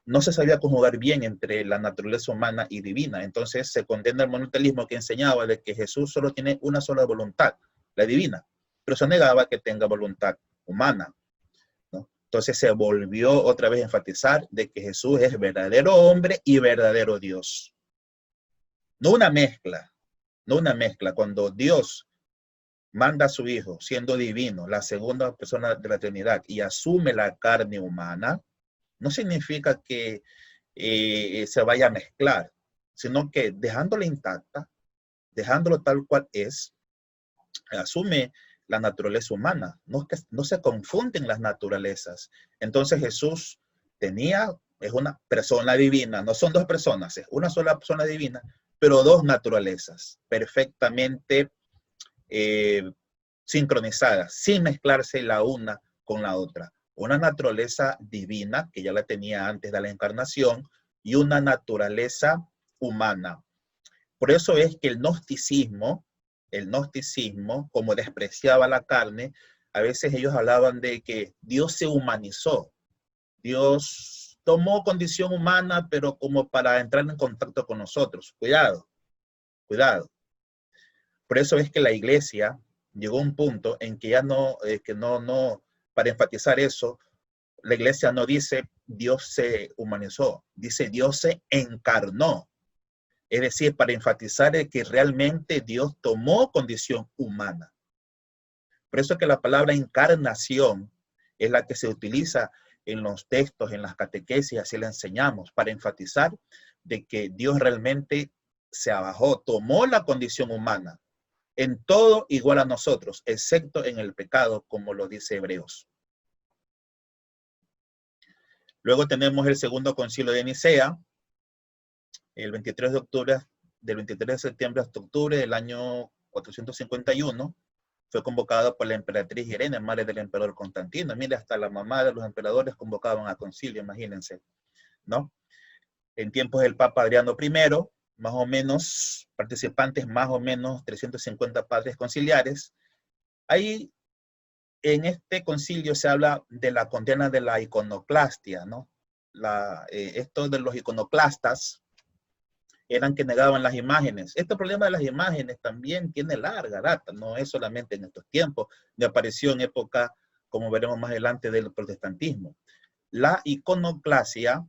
S2: no se sabía conjugar bien entre la naturaleza humana y divina. Entonces se condena el monotelismo que enseñaba de que Jesús solo tiene una sola voluntad, la divina, pero se negaba que tenga voluntad humana, ¿no? Entonces se volvió otra vez a enfatizar de que Jesús es verdadero hombre y verdadero Dios. No una mezcla, no una mezcla. Cuando Dios manda a su Hijo, siendo divino, la segunda persona de la Trinidad, y asume la carne humana, no significa que se vaya a mezclar, sino que dejándola intacta, dejándolo tal cual es, asume la naturaleza humana. No se confunden las naturalezas. Entonces Jesús es una persona divina, no son dos personas, es una sola persona divina, pero dos naturalezas perfectamente sincronizadas, sin mezclarse la una con la otra. Una naturaleza divina, que ya la tenía antes de la encarnación, y una naturaleza humana. Por eso es que el gnosticismo, como despreciaba la carne, a veces ellos hablaban de que Dios se humanizó. Dios tomó condición humana, pero como para entrar en contacto con nosotros. Cuidado, cuidado. Por eso es que la iglesia llegó a un punto en que ya para enfatizar eso, la iglesia no dice Dios se humanizó, dice Dios se encarnó. Es decir, para enfatizar que realmente Dios tomó condición humana. Por eso que la palabra encarnación es la que se utiliza en los textos, en las catequesis, así la enseñamos, para enfatizar de que Dios realmente se abajó, tomó la condición humana, en todo igual a nosotros, excepto en el pecado, como lo dice Hebreos. Luego tenemos el segundo concilio de Nicea, el 23 de octubre, del 23 de septiembre hasta octubre del año 451, fue convocado por la emperatriz Irene, madre del emperador Constantino. Mire, hasta la mamá de los emperadores convocaban a concilio, imagínense, ¿no? En tiempos del Papa Adriano I, más o menos, participantes, más o menos 350 padres conciliares. Ahí, en este concilio se habla de la condena de la iconoclastia, ¿no? Esto de los iconoclastas eran que negaban las imágenes. Este problema de las imágenes también tiene larga data, no es solamente en estos tiempos, me apareció en época, como veremos más adelante, del protestantismo. La iconoclasia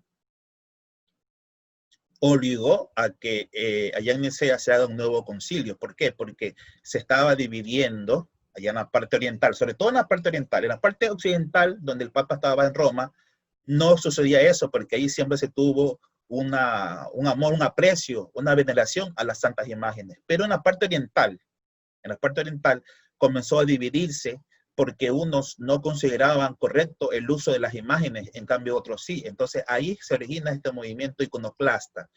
S2: obligó a que allá en Nicea se haga un nuevo concilio. ¿Por qué? Porque se estaba dividiendo allá en la parte oriental, sobre todo en la parte oriental. En la parte occidental, donde el Papa estaba en Roma, no sucedía eso, porque ahí siempre se tuvo un amor, un aprecio, una veneración a las santas imágenes. Pero en la parte oriental comenzó a dividirse porque unos no consideraban correcto el uso de las imágenes, en cambio otros sí. Entonces ahí se origina este movimiento iconoclasta.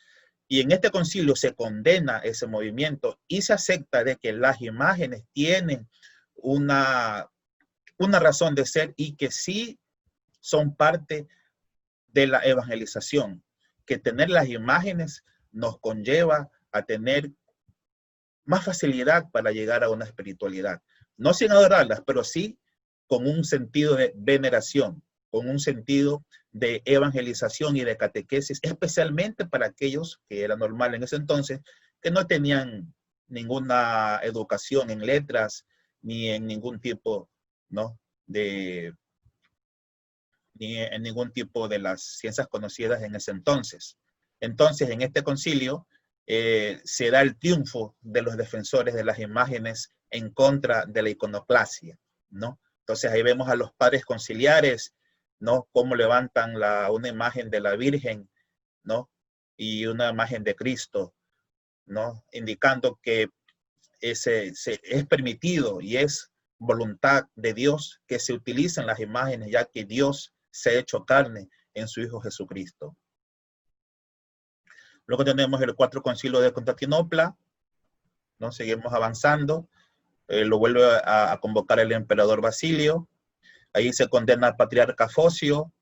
S2: Y en este concilio se condena ese movimiento y se acepta de que las imágenes tienen una razón de ser y que sí son parte de la evangelización, que tener las imágenes nos conlleva a tener más facilidad para llegar a una espiritualidad. No sin adorarlas, pero sí con un sentido de veneración, con un sentido de evangelización y de catequesis, especialmente para aquellos que era normal en ese entonces, que no tenían ninguna educación en letras, ni en ningún tipo, ¿no? Ni en ningún tipo de las ciencias conocidas en ese entonces. Entonces, en este concilio se da el triunfo de los defensores de las imágenes en contra de la iconoclasia, ¿no? Entonces, ahí vemos a los padres conciliares, ¿no? Cómo levantan una imagen de la Virgen, ¿no? Y una imagen de Cristo, ¿no? Indicando que es permitido y es voluntad de Dios que se utilicen las imágenes, ya que Dios se ha hecho carne en su Hijo Jesucristo. Luego tenemos el Cuarto Concilio de Constantinopla, ¿no? Seguimos avanzando, lo vuelve a convocar el emperador Basilio, ahí se condena al patriarca Focio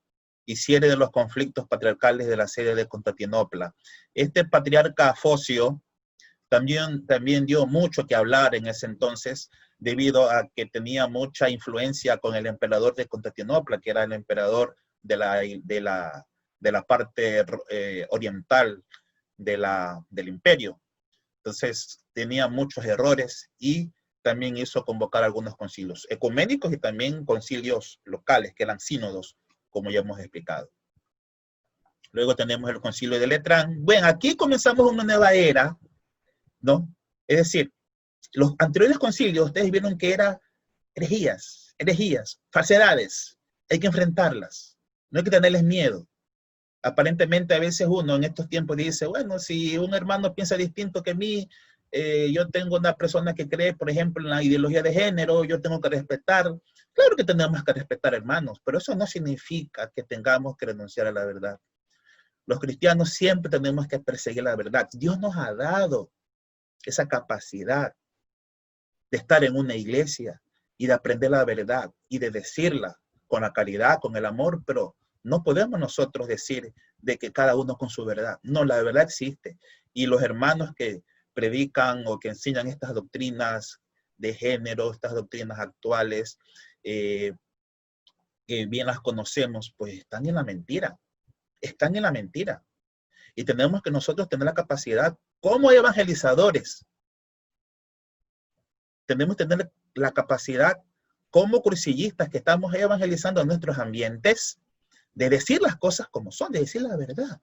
S2: y cierre de los conflictos patriarcales de la sede de Constantinopla. Este patriarca Focio también dio mucho que hablar en ese entonces, debido a que tenía mucha influencia con el emperador de Constantinopla, que era el emperador de la parte oriental del imperio. Entonces tenía muchos errores y también hizo convocar algunos concilios ecuménicos y también concilios locales, que eran sínodos, como ya hemos explicado. Luego tenemos el concilio de Letrán. Bueno, aquí comenzamos una nueva era, ¿no? Es decir, los anteriores concilios, ustedes vieron que eran herejías, falsedades. Hay que enfrentarlas. No hay que tenerles miedo. Aparentemente a veces uno en estos tiempos dice, bueno, si un hermano piensa distinto que mí, yo tengo una persona que cree, por ejemplo, en la ideología de género, yo tengo que respetar. Claro que tenemos que respetar, hermanos, pero eso no significa que tengamos que renunciar a la verdad. Los cristianos siempre tenemos que perseguir la verdad. Dios nos ha dado esa capacidad de estar en una iglesia y de aprender la verdad y de decirla con la caridad, con el amor, pero no podemos nosotros decir de que cada uno con su verdad. No, la verdad existe. Y los hermanos que predican o que enseñan estas doctrinas de género, estas doctrinas actuales, que bien las conocemos, pues están en la mentira. Están en la mentira. Y tenemos que nosotros tener la capacidad como evangelizadores. Tenemos que tener la capacidad como cursillistas que estamos evangelizando a nuestros ambientes de decir las cosas como son, de decir la verdad.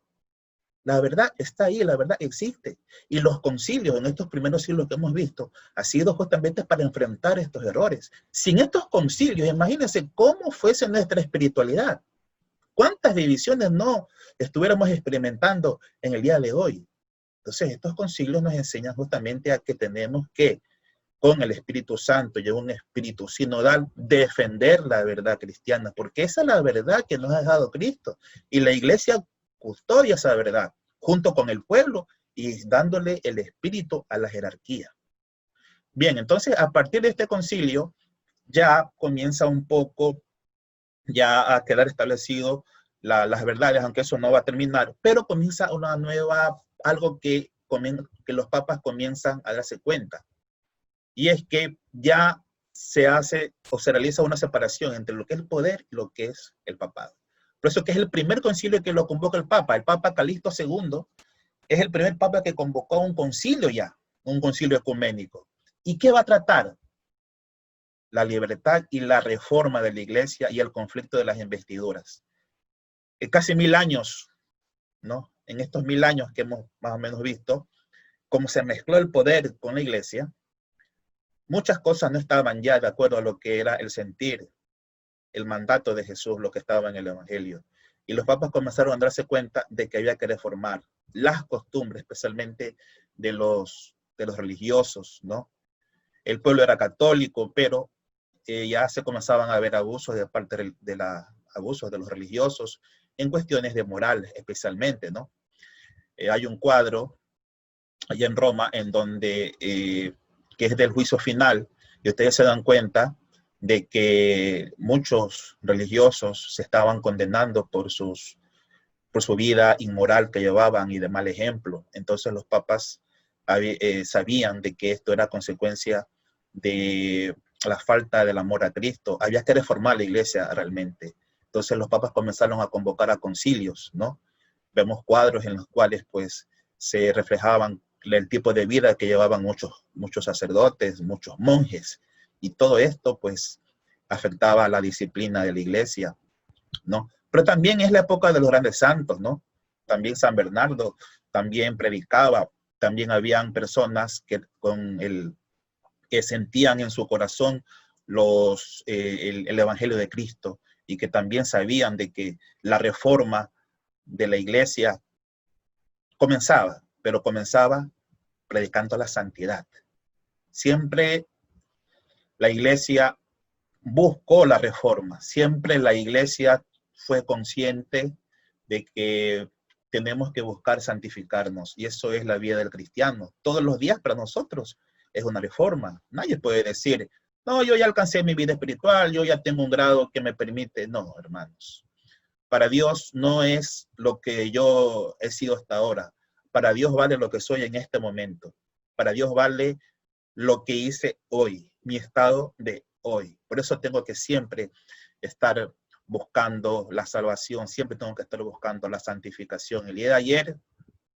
S2: La verdad está ahí, la verdad existe. Y los concilios en estos primeros siglos que hemos visto ha sido justamente para enfrentar estos errores. Sin estos concilios, imagínense cómo fuese nuestra espiritualidad. ¿Cuántas divisiones no estuviéramos experimentando en el día de hoy? Entonces, estos concilios nos enseñan justamente a que tenemos que, con el Espíritu Santo y un espíritu sinodal, defender la verdad cristiana, porque esa es la verdad que nos ha dejado Cristo. Y la iglesia custodia esa verdad, junto con el pueblo y dándole el espíritu a la jerarquía. Bien, entonces, a partir de este concilio, ya comienza un poco ya a quedar establecido las verdades, aunque eso no va a terminar, pero comienza una nueva, algo que los papas comienzan a darse cuenta, y es que ya se hace o se realiza una separación entre lo que es el poder y lo que es el papado. Por eso que es el primer concilio que lo convoca el Papa Calixto II, es el primer papa que convocó un concilio ya, un concilio ecuménico. ¿Y qué va a tratar? La libertad y la reforma de la iglesia y el conflicto de las investiduras. Casi 1000 años, ¿no? En estos 1000 años que hemos más o menos visto, cómo se mezcló el poder con la iglesia, muchas cosas no estaban ya de acuerdo a lo que era el sentir, el mandato de Jesús, lo que estaba en el Evangelio. Y los papas comenzaron a darse cuenta de que había que reformar las costumbres, especialmente de los religiosos, ¿no? El pueblo era católico, pero ya se comenzaban a ver abusos de parte abusos de los religiosos en cuestiones de moral, especialmente, ¿no? Hay un cuadro allá en Roma en donde, que es del juicio final, y ustedes se dan cuenta de que muchos religiosos se estaban condenando por su vida inmoral que llevaban y de mal ejemplo. Entonces los papas sabían de que esto era consecuencia de la falta del amor a Cristo. Había que reformar la iglesia realmente. Entonces los papas comenzaron a convocar a concilios, ¿no? Vemos cuadros en los cuales pues se reflejaban el tipo de vida que llevaban muchos sacerdotes, muchos monjes, y todo esto pues afectaba a la disciplina de la iglesia, ¿no? Pero también es la época de los grandes santos, ¿no? También San Bernardo también predicaba, también habían personas que que sentían en su corazón el Evangelio de Cristo, y que también sabían de que la reforma de la iglesia comenzaba, pero comenzaba predicando la santidad. Siempre la iglesia buscó la reforma, siempre la iglesia fue consciente de que tenemos que buscar santificarnos, y eso es la vida del cristiano. Todos los días para nosotros es una reforma. Nadie puede decir, no, yo ya alcancé mi vida espiritual, yo ya tengo un grado que me permite. No, hermanos. Para Dios no es lo que yo he sido hasta ahora. Para Dios vale lo que soy en este momento. Para Dios vale lo que hice hoy, mi estado de hoy. Por eso tengo que siempre estar buscando la salvación, siempre tengo que estar buscando la santificación. El día de ayer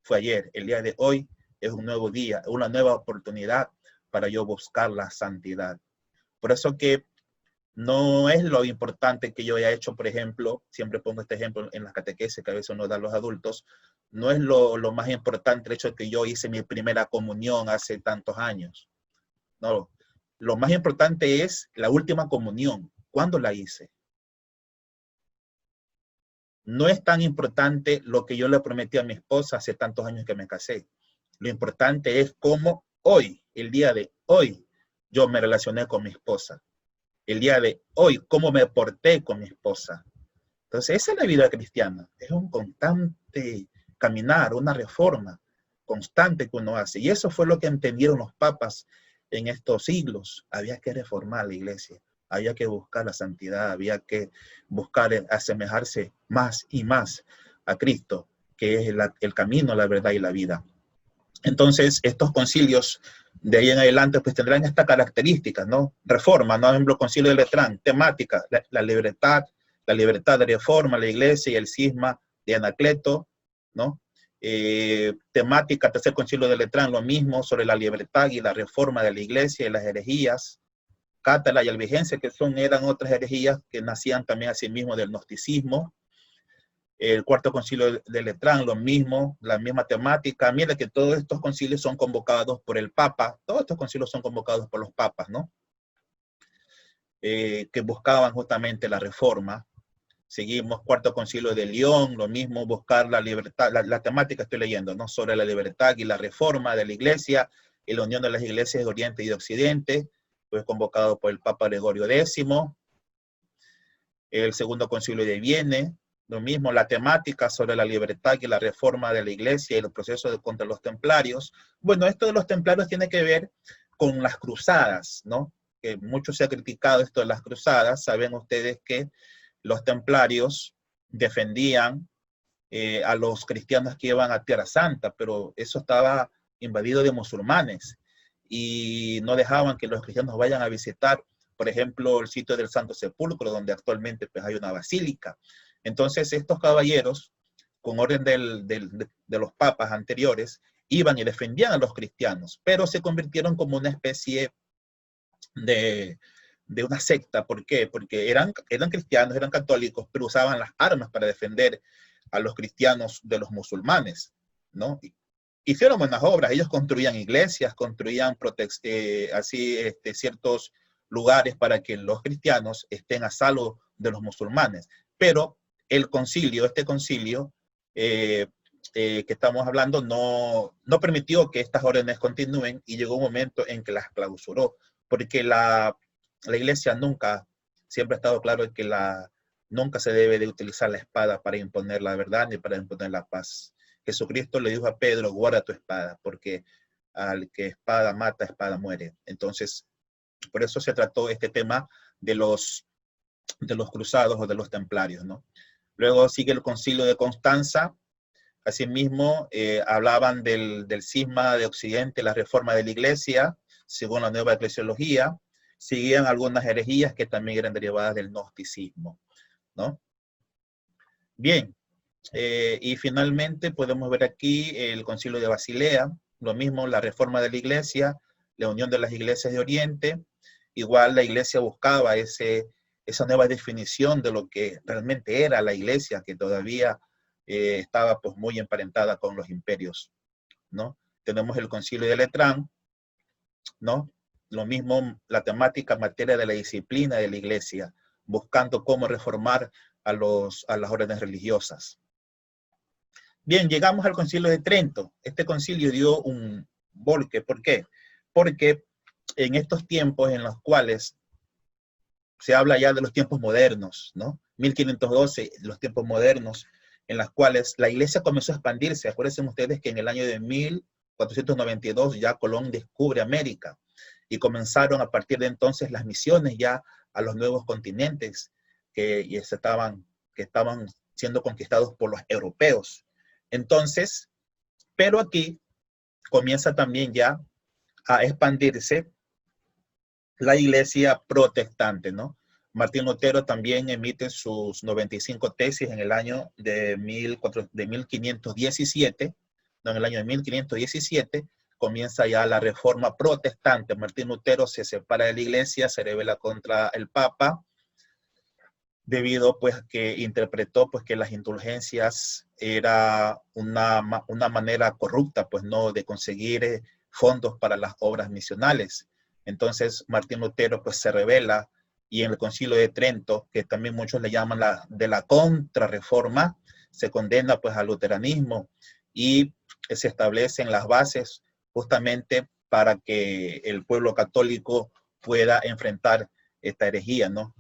S2: fue ayer, el día de hoy es un nuevo día, una nueva oportunidad para yo buscar la santidad. Por eso que no es lo importante que yo haya hecho, por ejemplo, siempre pongo este ejemplo en las catequesis que a veces uno da a los adultos, no es lo más importante el hecho de que yo hice mi primera comunión hace tantos años. No, lo más importante es la última comunión. ¿Cuándo la hice? No es tan importante lo que yo le prometí a mi esposa hace tantos años que me casé. Lo importante es cómo hoy, el día de hoy, yo me relacioné con mi esposa. El día de hoy, cómo me porté con mi esposa. Entonces, esa es la vida cristiana. Es un constante caminar, una reforma constante que uno hace. Y eso fue lo que entendieron los papas en estos siglos. Había que reformar la iglesia. Había que buscar la santidad. Había que buscar asemejarse más y más a Cristo, que es el camino, la verdad y la vida. Entonces, estos concilios de ahí en adelante pues tendrán esta característica, ¿no? Reforma, ¿no? Por ejemplo, concilio de Letrán, temática, la libertad de reforma, la iglesia y el cisma de Anacleto, ¿no? Temática, tercer concilio de Letrán, lo mismo, sobre la libertad y la reforma de la iglesia y las herejías, Cátala y Albigense, que eran otras herejías que nacían también asimismo del gnosticismo. El cuarto concilio de Letrán, lo mismo, la misma temática. Mira que todos estos concilios son convocados por el Papa, todos estos concilios son convocados por los papas, ¿no? Que buscaban justamente la reforma. Seguimos, cuarto concilio de León, lo mismo, buscar la libertad, la temática estoy leyendo, ¿no? Sobre la libertad y la reforma de la iglesia y la unión de las iglesias de Oriente y de Occidente, fue convocado por el Papa Gregorio X. El segundo concilio de Viena, lo mismo, la temática sobre la libertad y la reforma de la iglesia y los procesos contra los templarios. Bueno, esto de los templarios tiene que ver con las cruzadas, ¿no? Que mucho se ha criticado esto de las cruzadas. Saben ustedes que los templarios defendían a los cristianos que iban a Tierra Santa, pero eso estaba invadido de musulmanes y no dejaban que los cristianos vayan a visitar, por ejemplo, el sitio del Santo Sepulcro, donde actualmente pues, hay una basílica. Entonces estos caballeros, con orden de los papas anteriores, iban y defendían a los cristianos, pero se convirtieron como una especie de una secta. ¿Por qué? Porque eran cristianos, eran católicos, pero usaban las armas para defender a los cristianos de los musulmanes, ¿no? Hicieron buenas obras, ellos construían iglesias, construían ciertos lugares para que los cristianos estén a salvo de los musulmanes. Pero el concilio, este concilio que estamos hablando, no permitió que estas órdenes continúen y llegó un momento en que las clausuró, porque la iglesia nunca, siempre ha estado claro que nunca se debe de utilizar la espada para imponer la verdad ni para imponer la paz. Jesucristo le dijo a Pedro, guarda tu espada, porque al que espada mata, espada muere. Entonces, por eso se trató este tema de los cruzados o de los templarios, ¿no? Luego sigue el concilio de Constanza. Asimismo, hablaban del cisma de Occidente, la reforma de la iglesia, según la nueva eclesiología. Seguían algunas herejías que también eran derivadas del gnosticismo, ¿no? Bien, y finalmente podemos ver aquí el concilio de Basilea, lo mismo, la reforma de la iglesia, la unión de las iglesias de Oriente. Igual la iglesia buscaba esa nueva definición de lo que realmente era la iglesia, que todavía estaba pues muy emparentada con los imperios, ¿no? Tenemos el concilio de Letrán, ¿no? Lo mismo, la temática en materia de la disciplina de la iglesia, buscando cómo reformar a las órdenes religiosas. Bien, llegamos al concilio de Trento. Este concilio dio un volque. ¿Por qué? Porque en estos tiempos en los cuales se habla ya de los tiempos modernos, ¿no? 1512, los tiempos modernos, en los cuales la iglesia comenzó a expandirse. Acuérdense ustedes que en el año de 1492 ya Colón descubre América y comenzaron a partir de entonces las misiones ya a los nuevos continentes que estaban siendo conquistados por los europeos. Entonces, pero aquí comienza también ya a expandirse la iglesia protestante, ¿no? Martín Lutero también emite sus 95 tesis en el año de 1517, no, en el año de 1517 comienza ya la reforma protestante. Martín Lutero se separa de la iglesia, se rebela contra el Papa, debido pues que interpretó pues que las indulgencias era una manera corrupta pues no de conseguir fondos para las obras misionales. Entonces Martín Lutero pues se rebela y en el Concilio de Trento, que también muchos le llaman de la contrarreforma, se condena pues al luteranismo y se establecen las bases justamente para que el pueblo católico pueda enfrentar esta herejía, ¿no?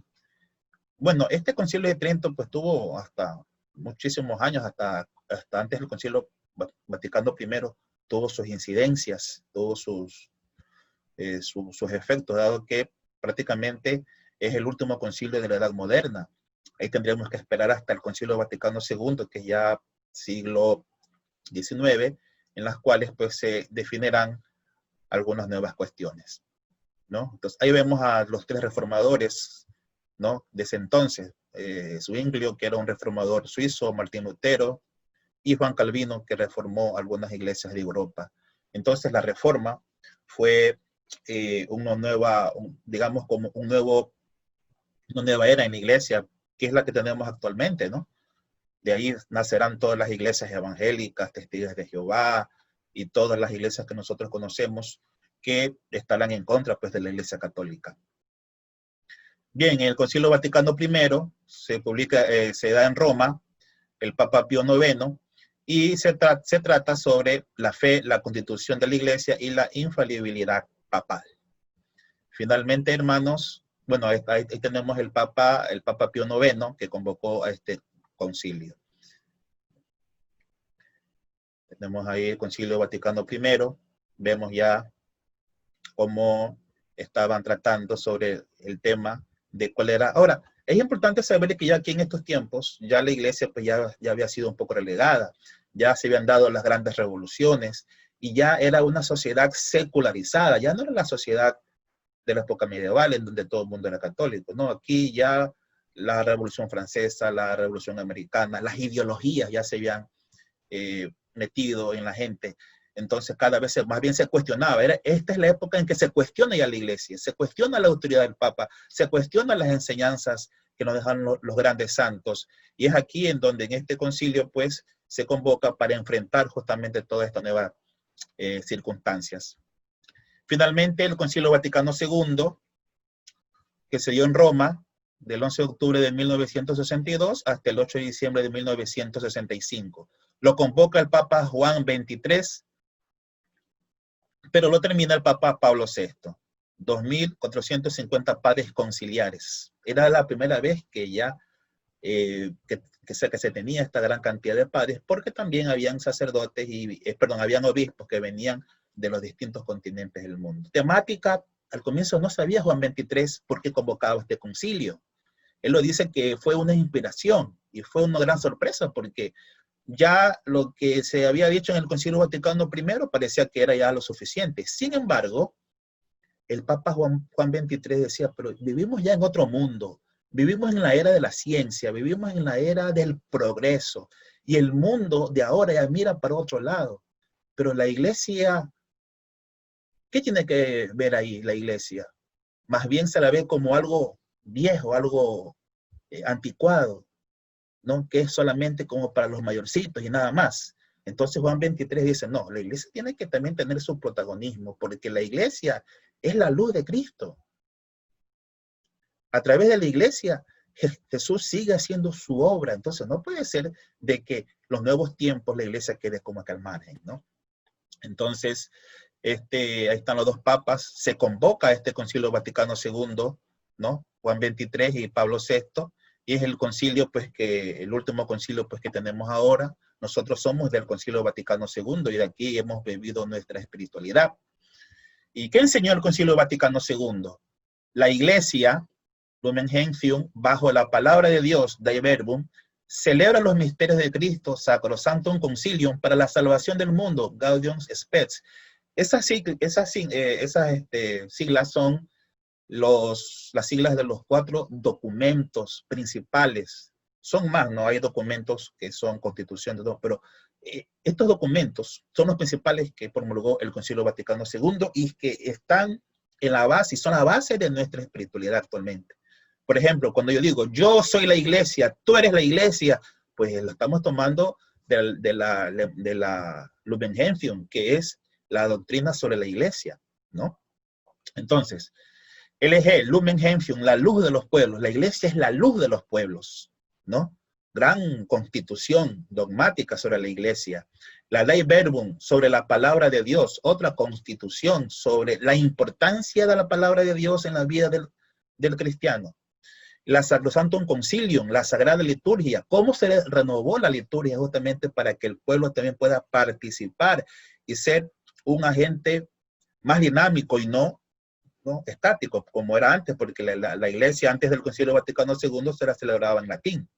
S2: Bueno, este concilio de Trento pues tuvo hasta muchísimos años, hasta antes del concilio Vaticano I, tuvo sus incidencias, tuvo sus efectos, dado que prácticamente es el último concilio de la Edad Moderna. Ahí tendríamos que esperar hasta el concilio Vaticano II, que es ya siglo XIX, en las cuales pues se definirán algunas nuevas cuestiones, ¿no? Entonces ahí vemos a los tres reformadores, ¿no? Desde entonces, Zwinglio, que era un reformador suizo, Martín Lutero, y Juan Calvino, que reformó algunas iglesias de Europa. Entonces la reforma fue digamos como una nueva era en la iglesia, que es la que tenemos actualmente, ¿no? De ahí nacerán todas las iglesias evangélicas, testigos de Jehová y todas las iglesias que nosotros conocemos que estarán en contra pues, de la Iglesia Católica. Bien, en el Concilio Vaticano I se da en Roma, el Papa Pío IX, y se trata sobre la fe, la constitución de la Iglesia y la infalibilidad papal. Finalmente, hermanos, bueno, ahí tenemos el Papa Pío IX que convocó a este concilio. Tenemos ahí el Concilio Vaticano I, vemos ya cómo estaban tratando sobre el tema de cuál era. Ahora, es importante saber que ya aquí en estos tiempos, ya la iglesia pues ya había sido un poco relegada, ya se habían dado las grandes revoluciones y ya era una sociedad secularizada, ya no era la sociedad de la época medieval en donde todo el mundo era católico, no, aquí ya la Revolución Francesa, la Revolución Americana, las ideologías ya se habían metido en la gente. Entonces cada vez más bien se cuestionaba. Esta es la época en que se cuestiona ya la iglesia, se cuestiona la autoridad del Papa, se cuestionan las enseñanzas que nos dejan los grandes santos. Y es aquí en donde en este concilio pues se convoca para enfrentar justamente todas estas nuevas circunstancias. Finalmente el Concilio Vaticano II, que se dio en Roma, del 11 de octubre de 1962 hasta el 8 de diciembre de 1965. Lo convoca el Papa Juan XXIII, pero lo termina el Papa Pablo VI. 2.450 padres conciliares. Era la primera vez que ya que se tenía esta gran cantidad de padres, porque también habían sacerdotes habían obispos que venían de los distintos continentes del mundo. Temática, al comienzo no sabía Juan XXIII por qué convocaba este concilio. Él lo dice que fue una inspiración y fue una gran sorpresa porque ya lo que se había dicho en el Concilio Vaticano I parecía que era ya lo suficiente. Sin embargo, el Papa Juan XXIII decía, pero vivimos ya en otro mundo, vivimos en la era de la ciencia, vivimos en la era del progreso, y el mundo de ahora ya mira para otro lado. Pero la iglesia, ¿qué tiene que ver ahí la iglesia? Más bien se la ve como algo viejo, algo anticuado, ¿no? Que es solamente como para los mayorcitos y nada más. Entonces Juan XXIII dice, no, la iglesia tiene que también tener su protagonismo, porque la iglesia es la luz de Cristo. A través de la iglesia, Jesús sigue haciendo su obra. Entonces no puede ser de que los nuevos tiempos la iglesia quede como acá al margen, ¿no? Entonces, ahí están los dos papas, se convoca a este Concilio Vaticano II, ¿no? Juan XXIII y Pablo VI, y es el concilio, pues, el último concilio, pues, que tenemos ahora. Nosotros somos del Concilio Vaticano II y de aquí hemos bebido nuestra espiritualidad. ¿Y qué enseñó el Concilio Vaticano II? La iglesia, Lumen Gentium, bajo la palabra de Dios, Dei Verbum, celebra los misterios de Cristo, Sacrosanctum Concilium, para la salvación del mundo, Gaudium Spes. Esas siglas son las siglas de los 4 documentos principales. Son más, no hay documentos que son constituciones, pero estos documentos son los principales que promulgó el Concilio Vaticano II y que están en la base, y son la base de nuestra espiritualidad actualmente. Por ejemplo, cuando yo digo, yo soy la iglesia, tú eres la iglesia, pues lo estamos tomando de la Lumen Gentium, que es la doctrina sobre la iglesia, ¿no? Entonces, LG, Lumen Gentium, la luz de los pueblos. La iglesia es la luz de los pueblos, ¿no? Gran constitución dogmática sobre la iglesia. La Dei Verbum, sobre la palabra de Dios. Otra constitución sobre la importancia de la palabra de Dios en la vida del cristiano. La Sacrosanctum Concilium, la Sagrada Liturgia. ¿Cómo se renovó la liturgia justamente para que el pueblo también pueda participar y ser un agente más dinámico y no estático, como era antes, porque la iglesia antes del Concilio Vaticano II se la celebraba en latín.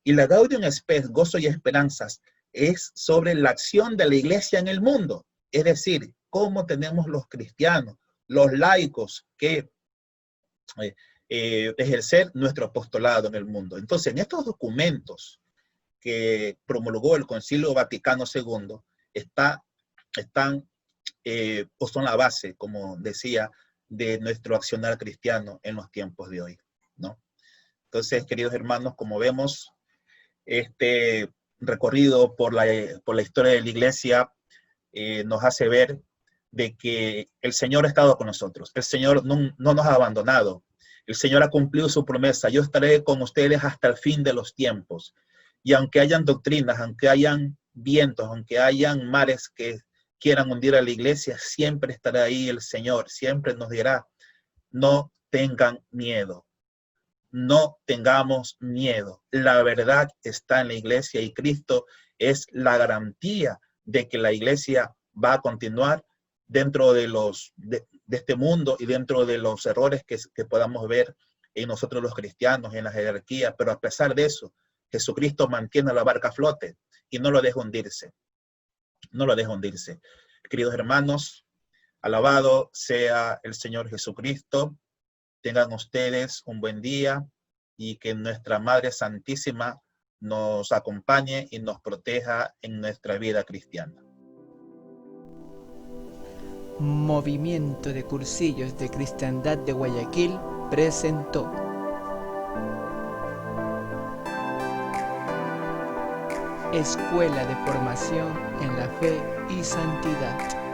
S2: Y la Gaudium Spes, gozo y esperanzas, es sobre la acción de la iglesia en el mundo. Es decir, cómo tenemos los cristianos, los laicos, que ejercer nuestro apostolado en el mundo. Entonces, en estos documentos que promulgó el Concilio Vaticano II, están o son la base, como decía, de nuestro accionar cristiano en los tiempos de hoy, ¿no? Entonces, queridos hermanos, como vemos, Este recorrido por la historia de la iglesia nos hace ver de que el Señor ha estado con nosotros. El Señor no nos ha abandonado. El Señor ha cumplido su promesa. Yo estaré con ustedes hasta el fin de los tiempos. Y aunque hayan doctrinas, aunque hayan vientos, aunque hayan mares que quieran hundir a la iglesia, siempre estará ahí el Señor. Siempre nos dirá, no tengan miedo. No tengamos miedo. La verdad está en la iglesia y Cristo es la garantía de que la iglesia va a continuar dentro de este mundo y dentro de los errores que podamos ver en nosotros los cristianos, en la jerarquía. Pero a pesar de eso, Jesucristo mantiene la barca a flote y no lo deja hundirse. No lo deja hundirse. Queridos hermanos, alabado sea el Señor Jesucristo. Tengan ustedes un buen día y que nuestra Madre Santísima nos acompañe y nos proteja en nuestra vida cristiana.
S1: Movimiento de Cursillos de Cristiandad de Guayaquil presentó Escuela de Formación en la Fe y Santidad.